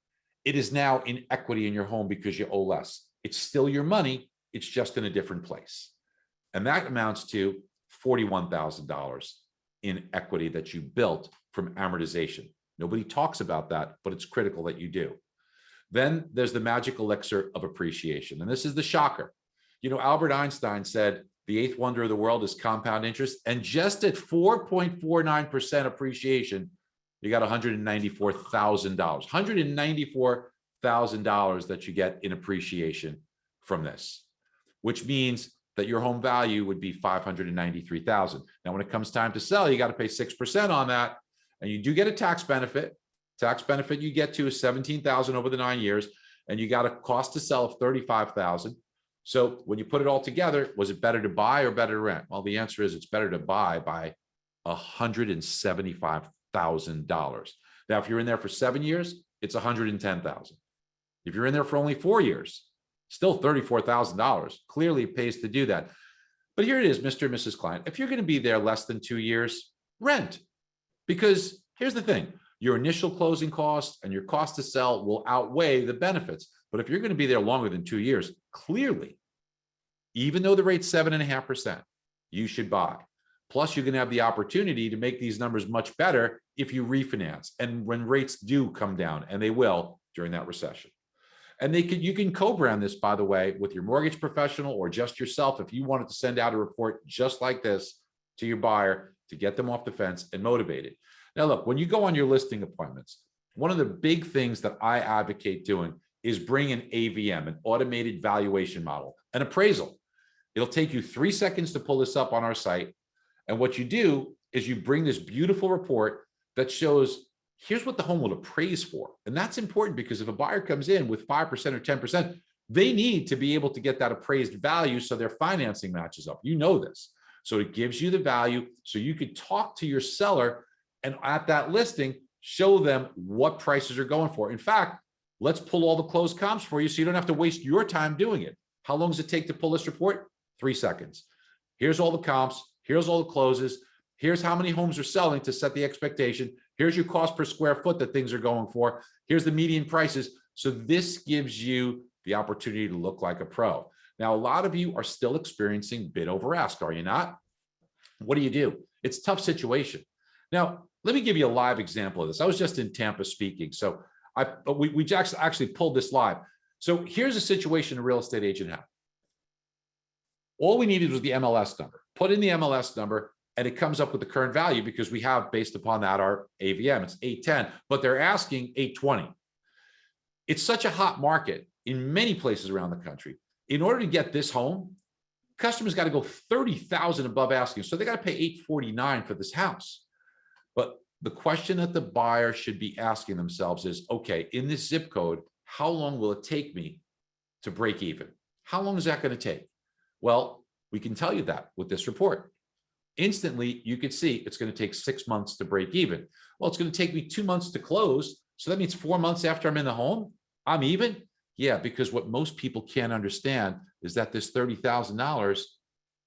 it is now in equity in your home because you owe less. It's still your money. It's just in a different place. And that amounts to $41,000 in equity that you built from amortization. Nobody talks about that, but it's critical that you do. Then there's the magic elixir of appreciation. And this is the shocker. You know, Albert Einstein said the eighth wonder of the world is compound interest. And just at 4.49% appreciation, you got $194,000. $194,000 that you get in appreciation from this, which means that your home value would be $593,000. Now, when it comes time to sell, you got to pay 6% on that. And you do get a tax benefit. Tax benefit you get to is $17,000 over the 9 years, and you got a cost to sell of $35,000. So when you put it all together, was it better to buy or better to rent? Well, the answer is it's better to buy by $175,000. Now, if you're in there for 7 years, it's $110,000. If you're in there for only 4 years, still $34,000. Clearly, it pays to do that. But here it is, Mr. and Mrs. Client. If you're going to be there less than 2 years, rent. Because here's the thing. Your initial closing costs and your cost to sell will outweigh the benefits. But if you're going to be there longer than 2 years, clearly, even though the rate's 7.5%, you should buy. Plus, you're going to have the opportunity to make these numbers much better if you refinance. And when rates do come down, and they will during that recession. And you can co-brand this, by the way, with your mortgage professional or just yourself if you wanted to send out a report just like this to your buyer to get them off the fence and motivated. Now, look, when you go on your listing appointments, one of the big things that I advocate doing is bring an AVM, an automated valuation model, an appraisal. It'll take you 3 seconds to pull this up on our site. And what you do is you bring this beautiful report that shows here's what the home will appraise for. And that's important because if a buyer comes in with 5% or 10%, they need to be able to get that appraised value so their financing matches up. You know this. So it gives you the value so you could talk to your seller and at that listing, show them what prices are going for. In fact, let's pull all the closed comps for you so you don't have to waste your time doing it. How long does it take to pull this report? 3 seconds. Here's all the comps. Here's all the closes. Here's how many homes are selling to set the expectation. Here's your cost per square foot that things are going for. Here's the median prices. So this gives you the opportunity to look like a pro. Now, a lot of you are still experiencing bid over ask, are you not? What do? It's a tough situation. Now, let me give you a live example of this. I was just in Tampa speaking. So we actually pulled this live. So here's a situation a real estate agent had. All we needed was the MLS number. Put in the MLS number, and it comes up with the current value because we have, based upon that, our AVM. It's 810, but they're asking 820. It's such a hot market in many places around the country. In order to get this home, customers got to go 30,000 above asking. So they got to pay 849 for this house. But the question that the buyer should be asking themselves is, okay, in this zip code, how long will it take me to break even? How long is that going to take? Well, we can tell you that with this report. Instantly, you could see it's going to take 6 months to break even. Well, it's going to take me 2 months to close. So that means 4 months after I'm in the home, I'm even? Yeah, because what most people can't understand is that this $30,000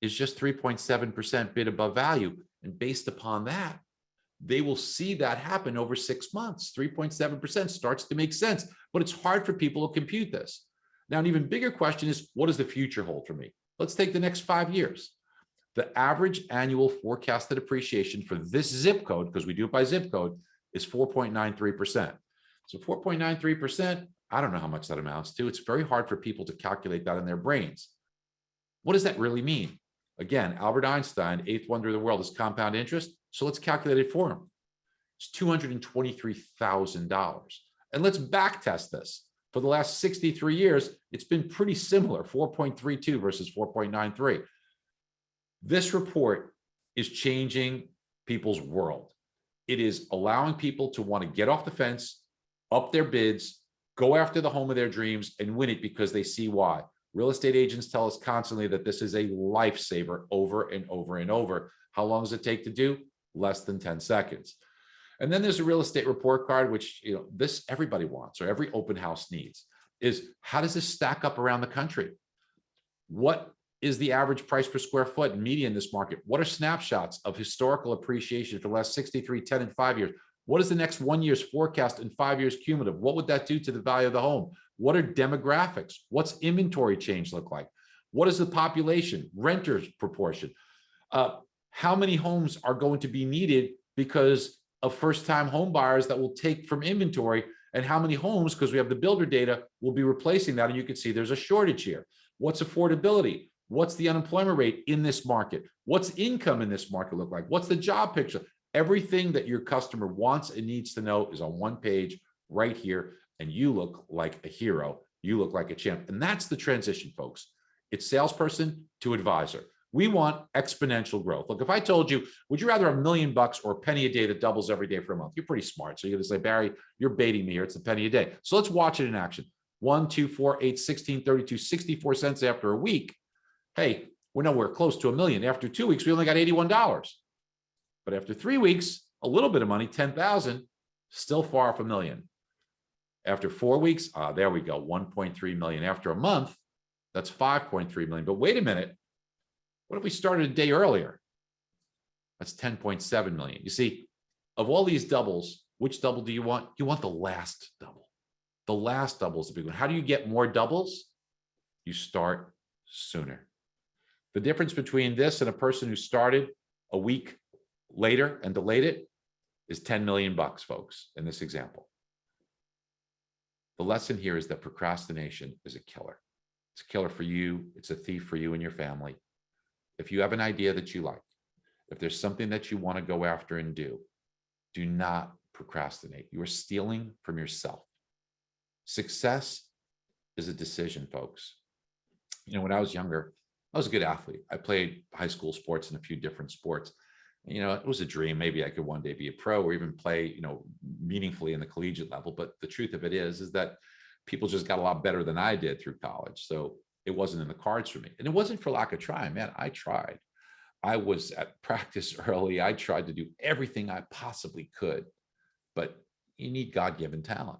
is just 3.7% bid above value. And based upon that, they will see that happen over 6 months. 3.7% starts to make sense, but it's hard for people to compute this. Now, an even bigger question is, what does the future hold for me? Let's take the next 5 years. The average annual forecasted appreciation for this zip code, because we do it by zip code, is 4.93%. So 4.93%, I don't know how much that amounts to. It's very hard for people to calculate that in their brains. What does that really mean? Again, Albert Einstein, eighth wonder of the world is compound interest. So let's calculate it for him. It's $223,000. And let's back test this. For the last 63 years, it's been pretty similar, 4.32 versus 4.93. This report is changing people's world. It is allowing people to want to get off the fence, up their bids, go after the home of their dreams, and win it because they see why. Real estate agents tell us constantly that this is a lifesaver over and over and over. How long does it take to do? Less than 10 seconds. And then there's a real estate report card, which this everybody wants or every open house needs, is how does this stack up around the country? What is the average price per square foot and median in this market? What are snapshots of historical appreciation for the last 63, 10, and 5 years? What is the next 1 year's forecast and 5 years cumulative? What would that do to the value of the home? What are demographics? What's inventory change look like? What is the population, renters proportion? How many homes are going to be needed because of first-time home buyers that will take from inventory, and how many homes, because we have the builder data, will be replacing that? And you can see there's a shortage here. What's affordability? What's the unemployment rate in this market? What's income in this market look like? What's the job picture? Everything that your customer wants and needs to know is on one page right here, and you look like a hero. You look like a champ. And that's the transition, folks. It's salesperson to advisor. We want exponential growth. Look, if I told you, would you rather $1 million or a penny a day that doubles every day for a month? You're pretty smart. So you're going to say, Barry, you're baiting me here. It's a penny a day. So let's watch it in action. 1, 2, 4, 8, 16, 32, 64 cents after a week. Hey, we're nowhere close to $1 million. After 2 weeks, we only got $81. But after 3 weeks, a little bit of money, 10,000, still far off $1 million. After 4 weeks, there we go, 1.3 million. After a month, that's 5.3 million. But wait a minute. What if we started a day earlier? That's 10.7 million. You see, of all these doubles, which double do you want? You want the last double. The last double is the big one. How do you get more doubles? You start sooner. The difference between this and a person who started a week later and delayed it is 10 million bucks, folks, in this example. The lesson here is that procrastination is a killer. It's a killer for you. It's a thief for you and your family. If you have an idea that you like, if there's something that you want to go after and do not procrastinate. You are stealing from yourself. Success is a decision, folks. You know, when I was younger, I was a good athlete. I played high school sports and a few different sports. You know, it was a dream. Maybe I could one day be a pro or even play, you know, meaningfully in the collegiate level. But the truth of it is that people just got a lot better than I did through college. So it wasn't in the cards for me. And it wasn't for lack of trying, man. I tried. I was at practice early. I tried to do everything I possibly could, but you need God-given talent.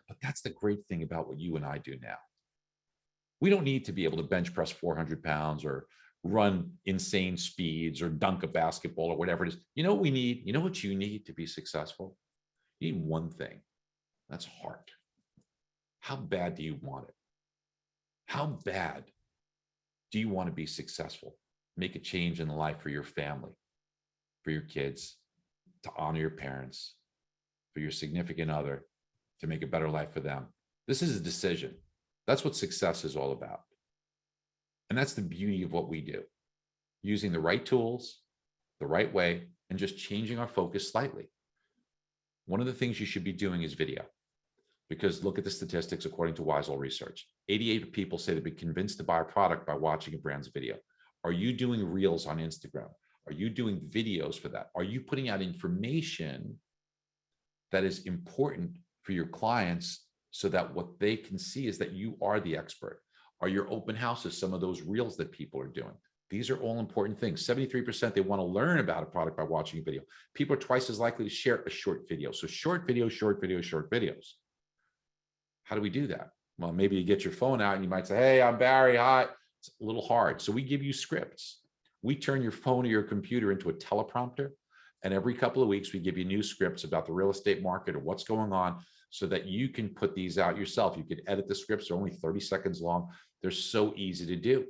But that's the great thing about what you and I do now. We don't need to be able to bench press 400 pounds or run insane speeds or dunk a basketball or whatever it is. You know what we need? You know what you need to be successful? You need one thing. That's heart. How bad do you want it? How bad do you want to be successful? Make a change in the life for your family, for your kids, to honor your parents, for your significant other, to make a better life for them. This is a decision. That's what success is all about. And that's the beauty of what we do. Using the right tools, the right way, and just changing our focus slightly. One of the things you should be doing is video. Because look at the statistics according to Wisel Research. 88 people say they've been convinced to buy a product by watching a brand's video. Are you doing reels on Instagram? Are you doing videos for that? Are you putting out information that is important for your clients so that what they can see is that you are the expert? Are your open houses some of those reels that people are doing? These are all important things. 73% they want to learn about a product by watching a video. People are twice as likely to share a short video. So short videos, short videos, short videos. How do we do that? Well, maybe you get your phone out and you might say, hey, I'm Barry, hi. It's a little hard. So we give you scripts. We turn your phone or your computer into a teleprompter. And every couple of weeks, we give you new scripts about the real estate market or what's going on so that you can put these out yourself. You could edit the scripts. They're only 30 seconds long. They're so easy to do.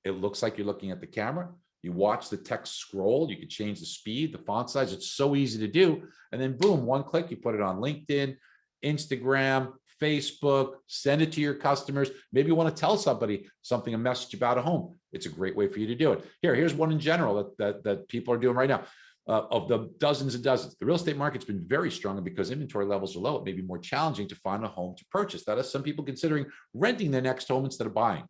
It looks like you're looking at the camera. You watch the text scroll. You can change the speed, the font size. It's so easy to do. And then boom, one click, you put it on LinkedIn, Instagram, Facebook, send it to your customers. Maybe you want to tell somebody something, a message about a home. It's a great way for you to do it. Here's one in general that people are doing right now. Of the dozens and dozens, the real estate market's been very strong, and because inventory levels are low, it may be more challenging to find a home to purchase. That is some people considering renting their next home instead of buying.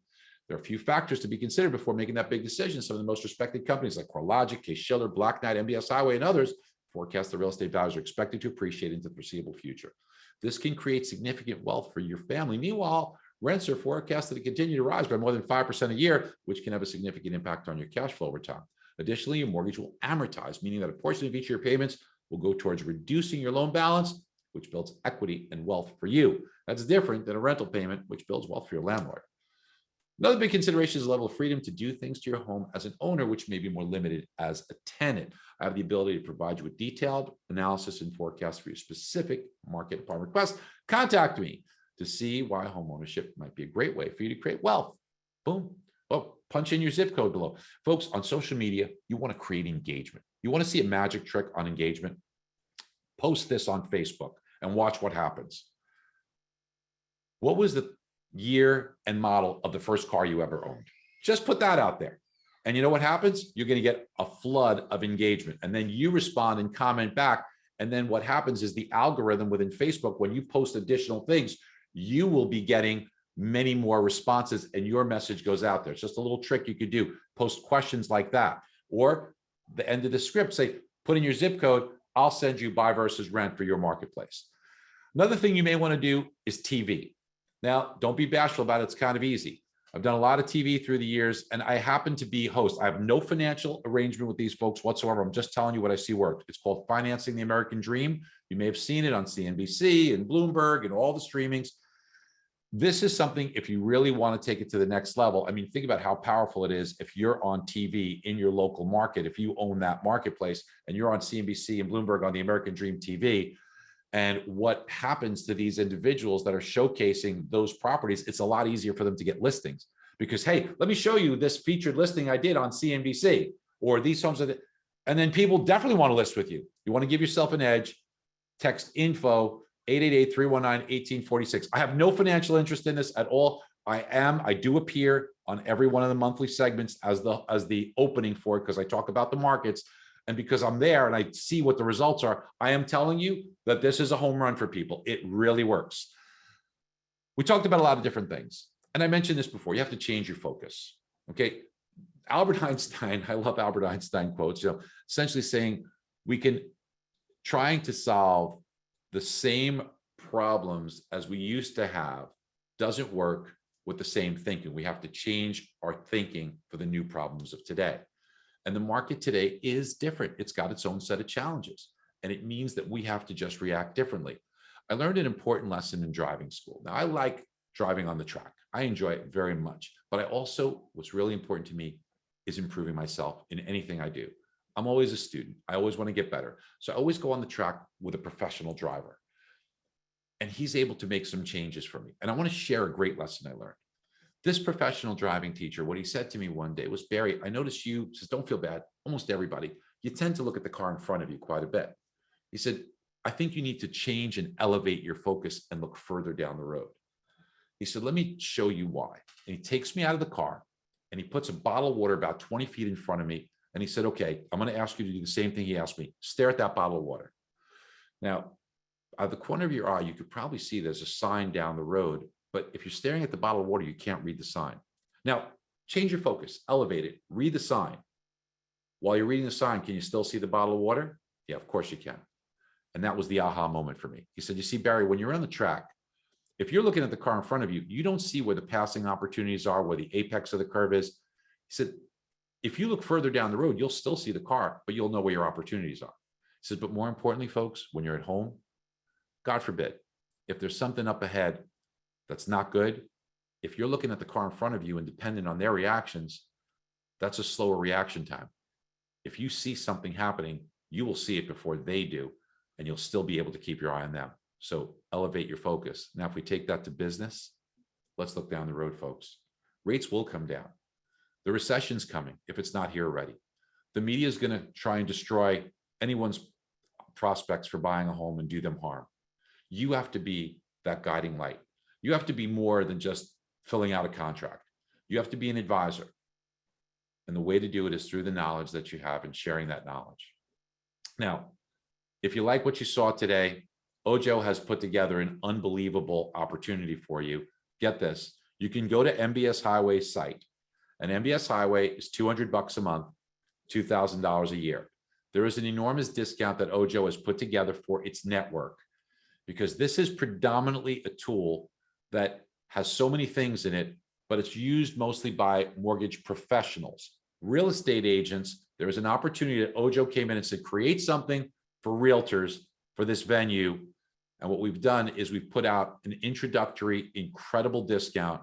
There are a few factors to be considered before making that big decision. Some of the most respected companies like CoreLogic, Case-Shiller, Black Knight, MBS Highway, and others forecast the real estate values are expected to appreciate into the foreseeable future. This can create significant wealth for your family. Meanwhile, rents are forecasted to continue to rise by more than 5% a year, which can have a significant impact on your cash flow over time. Additionally, your mortgage will amortize, meaning that a portion of each of your payments will go towards reducing your loan balance, which builds equity and wealth for you. That's different than a rental payment, which builds wealth for your landlord. Another big consideration is the level of freedom to do things to your home as an owner, which may be more limited as a tenant. I have the ability to provide you with detailed analysis and forecasts for your specific market upon request. Contact me to see why home ownership might be a great way for you to create wealth. Boom. Oh, punch in your zip code below. Folks, on social media, you want to create engagement. You want to see a magic trick on engagement? Post this on Facebook and watch what happens. What was the year and model of the first car you ever owned? Just put that out there. And you know what happens? You're going to get a flood of engagement. And then you respond and comment back. And then what happens is the algorithm within Facebook, when you post additional things, you will be getting many more responses and your message goes out there. It's just a little trick you could do. Post questions like that. Or the end of the script, say, put in your zip code, I'll send you buy versus rent for your marketplace. Another thing you may want to do is TV. Now, don't be bashful about it. It's kind of easy. I've done a lot of TV through the years, and I happen to be host. I have no financial arrangement with these folks whatsoever. I'm just telling you what I see work. It's called Financing the American Dream. You may have seen it on CNBC and Bloomberg and all the streamings. This is something, if you really want to take it to the next level, I mean, think about how powerful it is if you're on TV in your local market, if you own that marketplace and you're on CNBC and Bloomberg on the American Dream TV, and what happens to these individuals that are showcasing those properties, it's a lot easier for them to get listings because, hey, let me show you this featured listing I did on CNBC or these homes. And then people definitely want to list with you. You want to give yourself an edge, text info 888-319-1846. I have no financial interest in this at all. I do appear on every one of the monthly segments as the opening for it because I talk about the markets. And because I'm there and I see what the results are, I am telling you that this is a home run for people. It really works. We talked about a lot of different things. And I mentioned this before, you have to change your focus. Okay. Albert Einstein, I love Albert Einstein quotes, essentially saying trying to solve the same problems as we used to have doesn't work with the same thinking. We have to change our thinking for the new problems of today. And the market today is different. It's got its own set of challenges. And it means that we have to just react differently. I learned an important lesson in driving school. Now, I like driving on the track. I enjoy it very much. But I also, what's really important to me is improving myself in anything I do. I'm always a student. I always want to get better. So I always go on the track with a professional driver. And he's able to make some changes for me. And I want to share a great lesson I learned. This professional driving teacher, what he said to me one day was, Barry, I noticed you, says, don't feel bad. Almost everybody, you tend to look at the car in front of you quite a bit. He said, I think you need to change and elevate your focus and look further down the road. He said, let me show you why. And he takes me out of the car and he puts a bottle of water about 20 feet in front of me. And he said, okay, I'm going to ask you to do the same thing he asked me. Stare at that bottle of water. Now, out of the corner of your eye, you could probably see there's a sign down the road. But if you're staring at the bottle of water, you can't read the sign. Now, change your focus, elevate it, read the sign. While you're reading the sign, can you still see the bottle of water? Yeah, of course you can. And that was the aha moment for me. He said, you see, Barry, when you're on the track, if you're looking at the car in front of you, you don't see where the passing opportunities are, where the apex of the curve is. He said, if you look further down the road, you'll still see the car, but you'll know where your opportunities are. He says, but more importantly, folks, when you're at home, God forbid, if there's something up ahead that's not good, if you're looking at the car in front of you and dependent on their reactions, that's a slower reaction time. If you see something happening, you will see it before they do, and you'll still be able to keep your eye on them. So elevate your focus. Now, if we take that to business, let's look down the road, folks. Rates will come down. The recession's coming if it's not here already. The media is going to try and destroy anyone's prospects for buying a home and do them harm. You have to be that guiding light. You have to be more than just filling out a contract. You have to be an advisor. And the way to do it is through the knowledge that you have and sharing that knowledge. Now, if you like what you saw today, Ojo has put together an unbelievable opportunity for you. Get this. You can go to MBS Highway's site. And MBS Highway is $200 a month, $2,000 a year. There is an enormous discount that Ojo has put together for its network, because this is predominantly a tool that has so many things in it, but it's used mostly by mortgage professionals, real estate agents. There is an opportunity that Ojo came in and said, create something for realtors for this venue. And what we've done is we've put out an introductory, incredible discount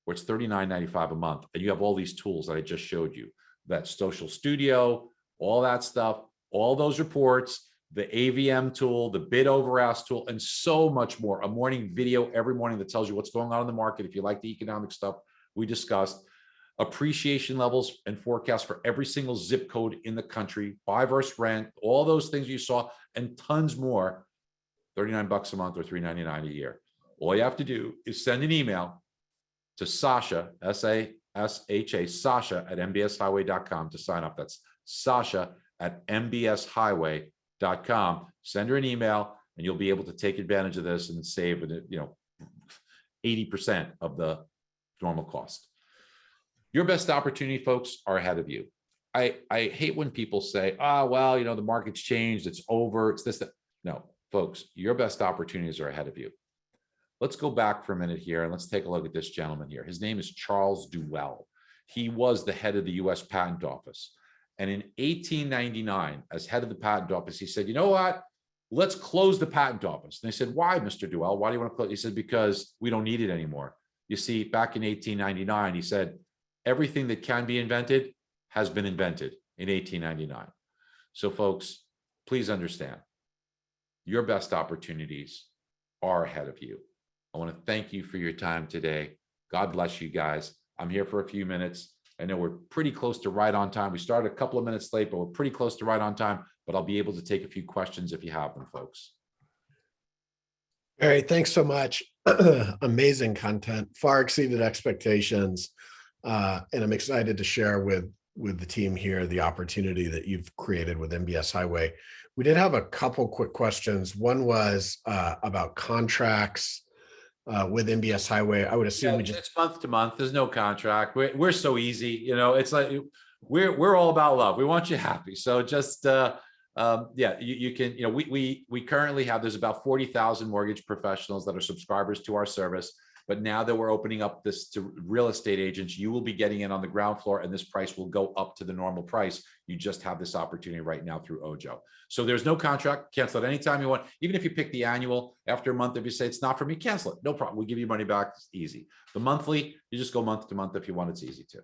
where it's $39.95 a month, and you have all these tools that I just showed you, that social studio, all that stuff, all those reports, the AVM tool, the bid over ask tool, and so much more. A morning video every morning that tells you what's going on in the market. If you like the economic stuff we discussed, appreciation levels and forecasts for every single zip code in the country, buy versus rent, all those things you saw, and tons more. $39 a month or $3.99 a year. All you have to do is send an email to Sasha, S-A-S-H-A, Sasha at mbshighway.com to sign up. That's Sasha at mbshighway.com. Send her an email and you'll be able to take advantage of this and save, 80% of the normal cost. Your best opportunity, folks, are ahead of you. I hate when people say, well, the market's changed, it's over, it's this, that. No, folks, your best opportunities are ahead of you. Let's go back for a minute here and let's take a look at this gentleman here. His name is Charles Duell. He was the head of the US Patent Office. And in 1899, as head of the Patent Office, he said, you know what? Let's close the Patent Office. And they said, why, Mr. Duell? Why do you want to close? He said, because we don't need it anymore. You see, back in 1899, he said, everything that can be invented has been invented in 1899. So folks, please understand, your best opportunities are ahead of you. I want to thank you for your time today. God bless you guys. I'm here for a few minutes. I know we're pretty close to right on time. We started a couple of minutes late, but we're pretty close to right on time, but I'll be able to take a few questions if you have them, folks. All right, thanks so much. Amazing content, far exceeded expectations. And I'm excited to share with the team here the opportunity that you've created with MBS Highway. We did have a couple quick questions. One was about contracts with MBS Highway. I would assume it's month to month. There's no contract. We're so easy. It's like we're all about love. We want you happy. So just you can. We currently have, there's about 40,000 mortgage professionals that are subscribers to our service. But now that we're opening up this to real estate agents, you will be getting in on the ground floor and this price will go up to the normal price. You just have this opportunity right now through Ojo. So there's no contract. Cancel it anytime you want. Even if you pick the annual, after a month, if you say it's not for me, cancel it. No problem. We give you money back. It's easy. The monthly, you just go month to month if you want. It's easy too.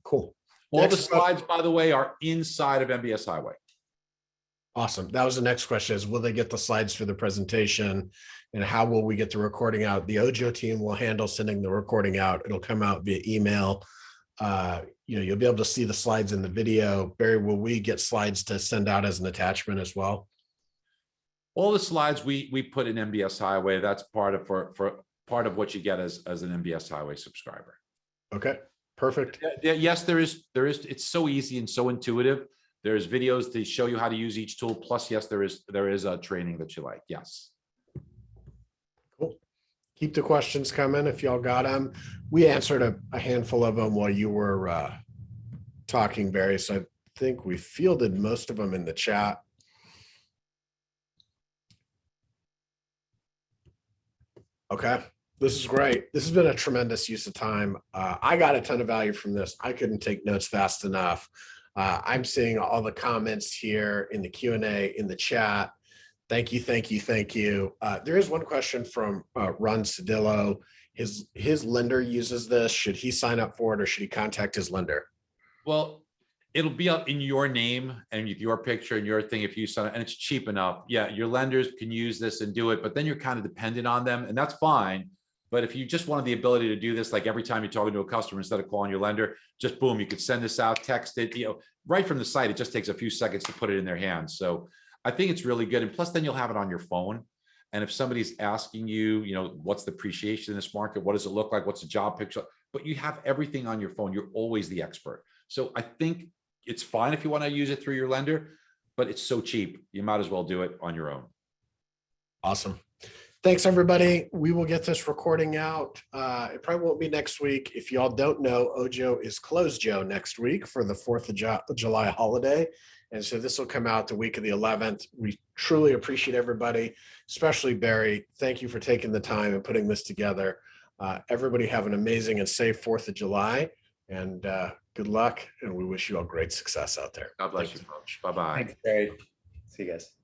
Cool. All the slides, by the way, are inside of MBS Highway. Awesome. That was the next question, is will they get the slides for the presentation and how will we get the recording out? The Ojo team will handle sending the recording out. It'll come out via email. You'll be able to see the slides in the video. Barry, will we get slides to send out as an attachment as well? All the slides we put in MBS Highway. That's part of part of what you get as an MBS Highway subscriber. Okay, perfect. Yes, there is. It's so easy and so intuitive. There's videos to show you how to use each tool. Plus, yes, there is a training that you like. Yes. Cool. Keep the questions coming if y'all got them. We answered a handful of them while you were talking, Barry. So I think we fielded most of them in the chat. Okay. This is great. This has been a tremendous use of time. I got a ton of value from this. I couldn't take notes fast enough. I'm seeing all the comments here in the Q&A in the chat. Thank you, thank you, thank you. There is one question from Ron Cedillo. His lender uses this. Should he sign up for it or should he contact his lender? Well, it'll be up in your name and with your picture and your thing if you sign it, and it's cheap enough. Yeah, your lenders can use this and do it, but then you're kind of dependent on them, and that's fine. But if you just wanted the ability to do this, like every time you're talking to a customer, instead of calling your lender, just boom, you could send this out, text it, right from the site. It just takes a few seconds to put it in their hands. So I think it's really good. And plus then you'll have it on your phone. And if somebody's asking you, what's the appreciation in this market? What does it look like? What's the job picture? But you have everything on your phone. You're always the expert. So I think it's fine if you want to use it through your lender, but it's so cheap. You might as well do it on your own. Awesome. Thanks, everybody. We will get this recording out. It probably won't be next week. If y'all don't know, Ojo is closed, Joe, next week for the 4th of July holiday. And so this will come out the week of the 11th. We truly appreciate everybody, especially Barry. Thank you for taking the time and putting this together. Everybody have an amazing and safe 4th of July. And good luck. And we wish you all great success out there. God bless you, folks. Bye-bye. Thanks, Barry. See you guys.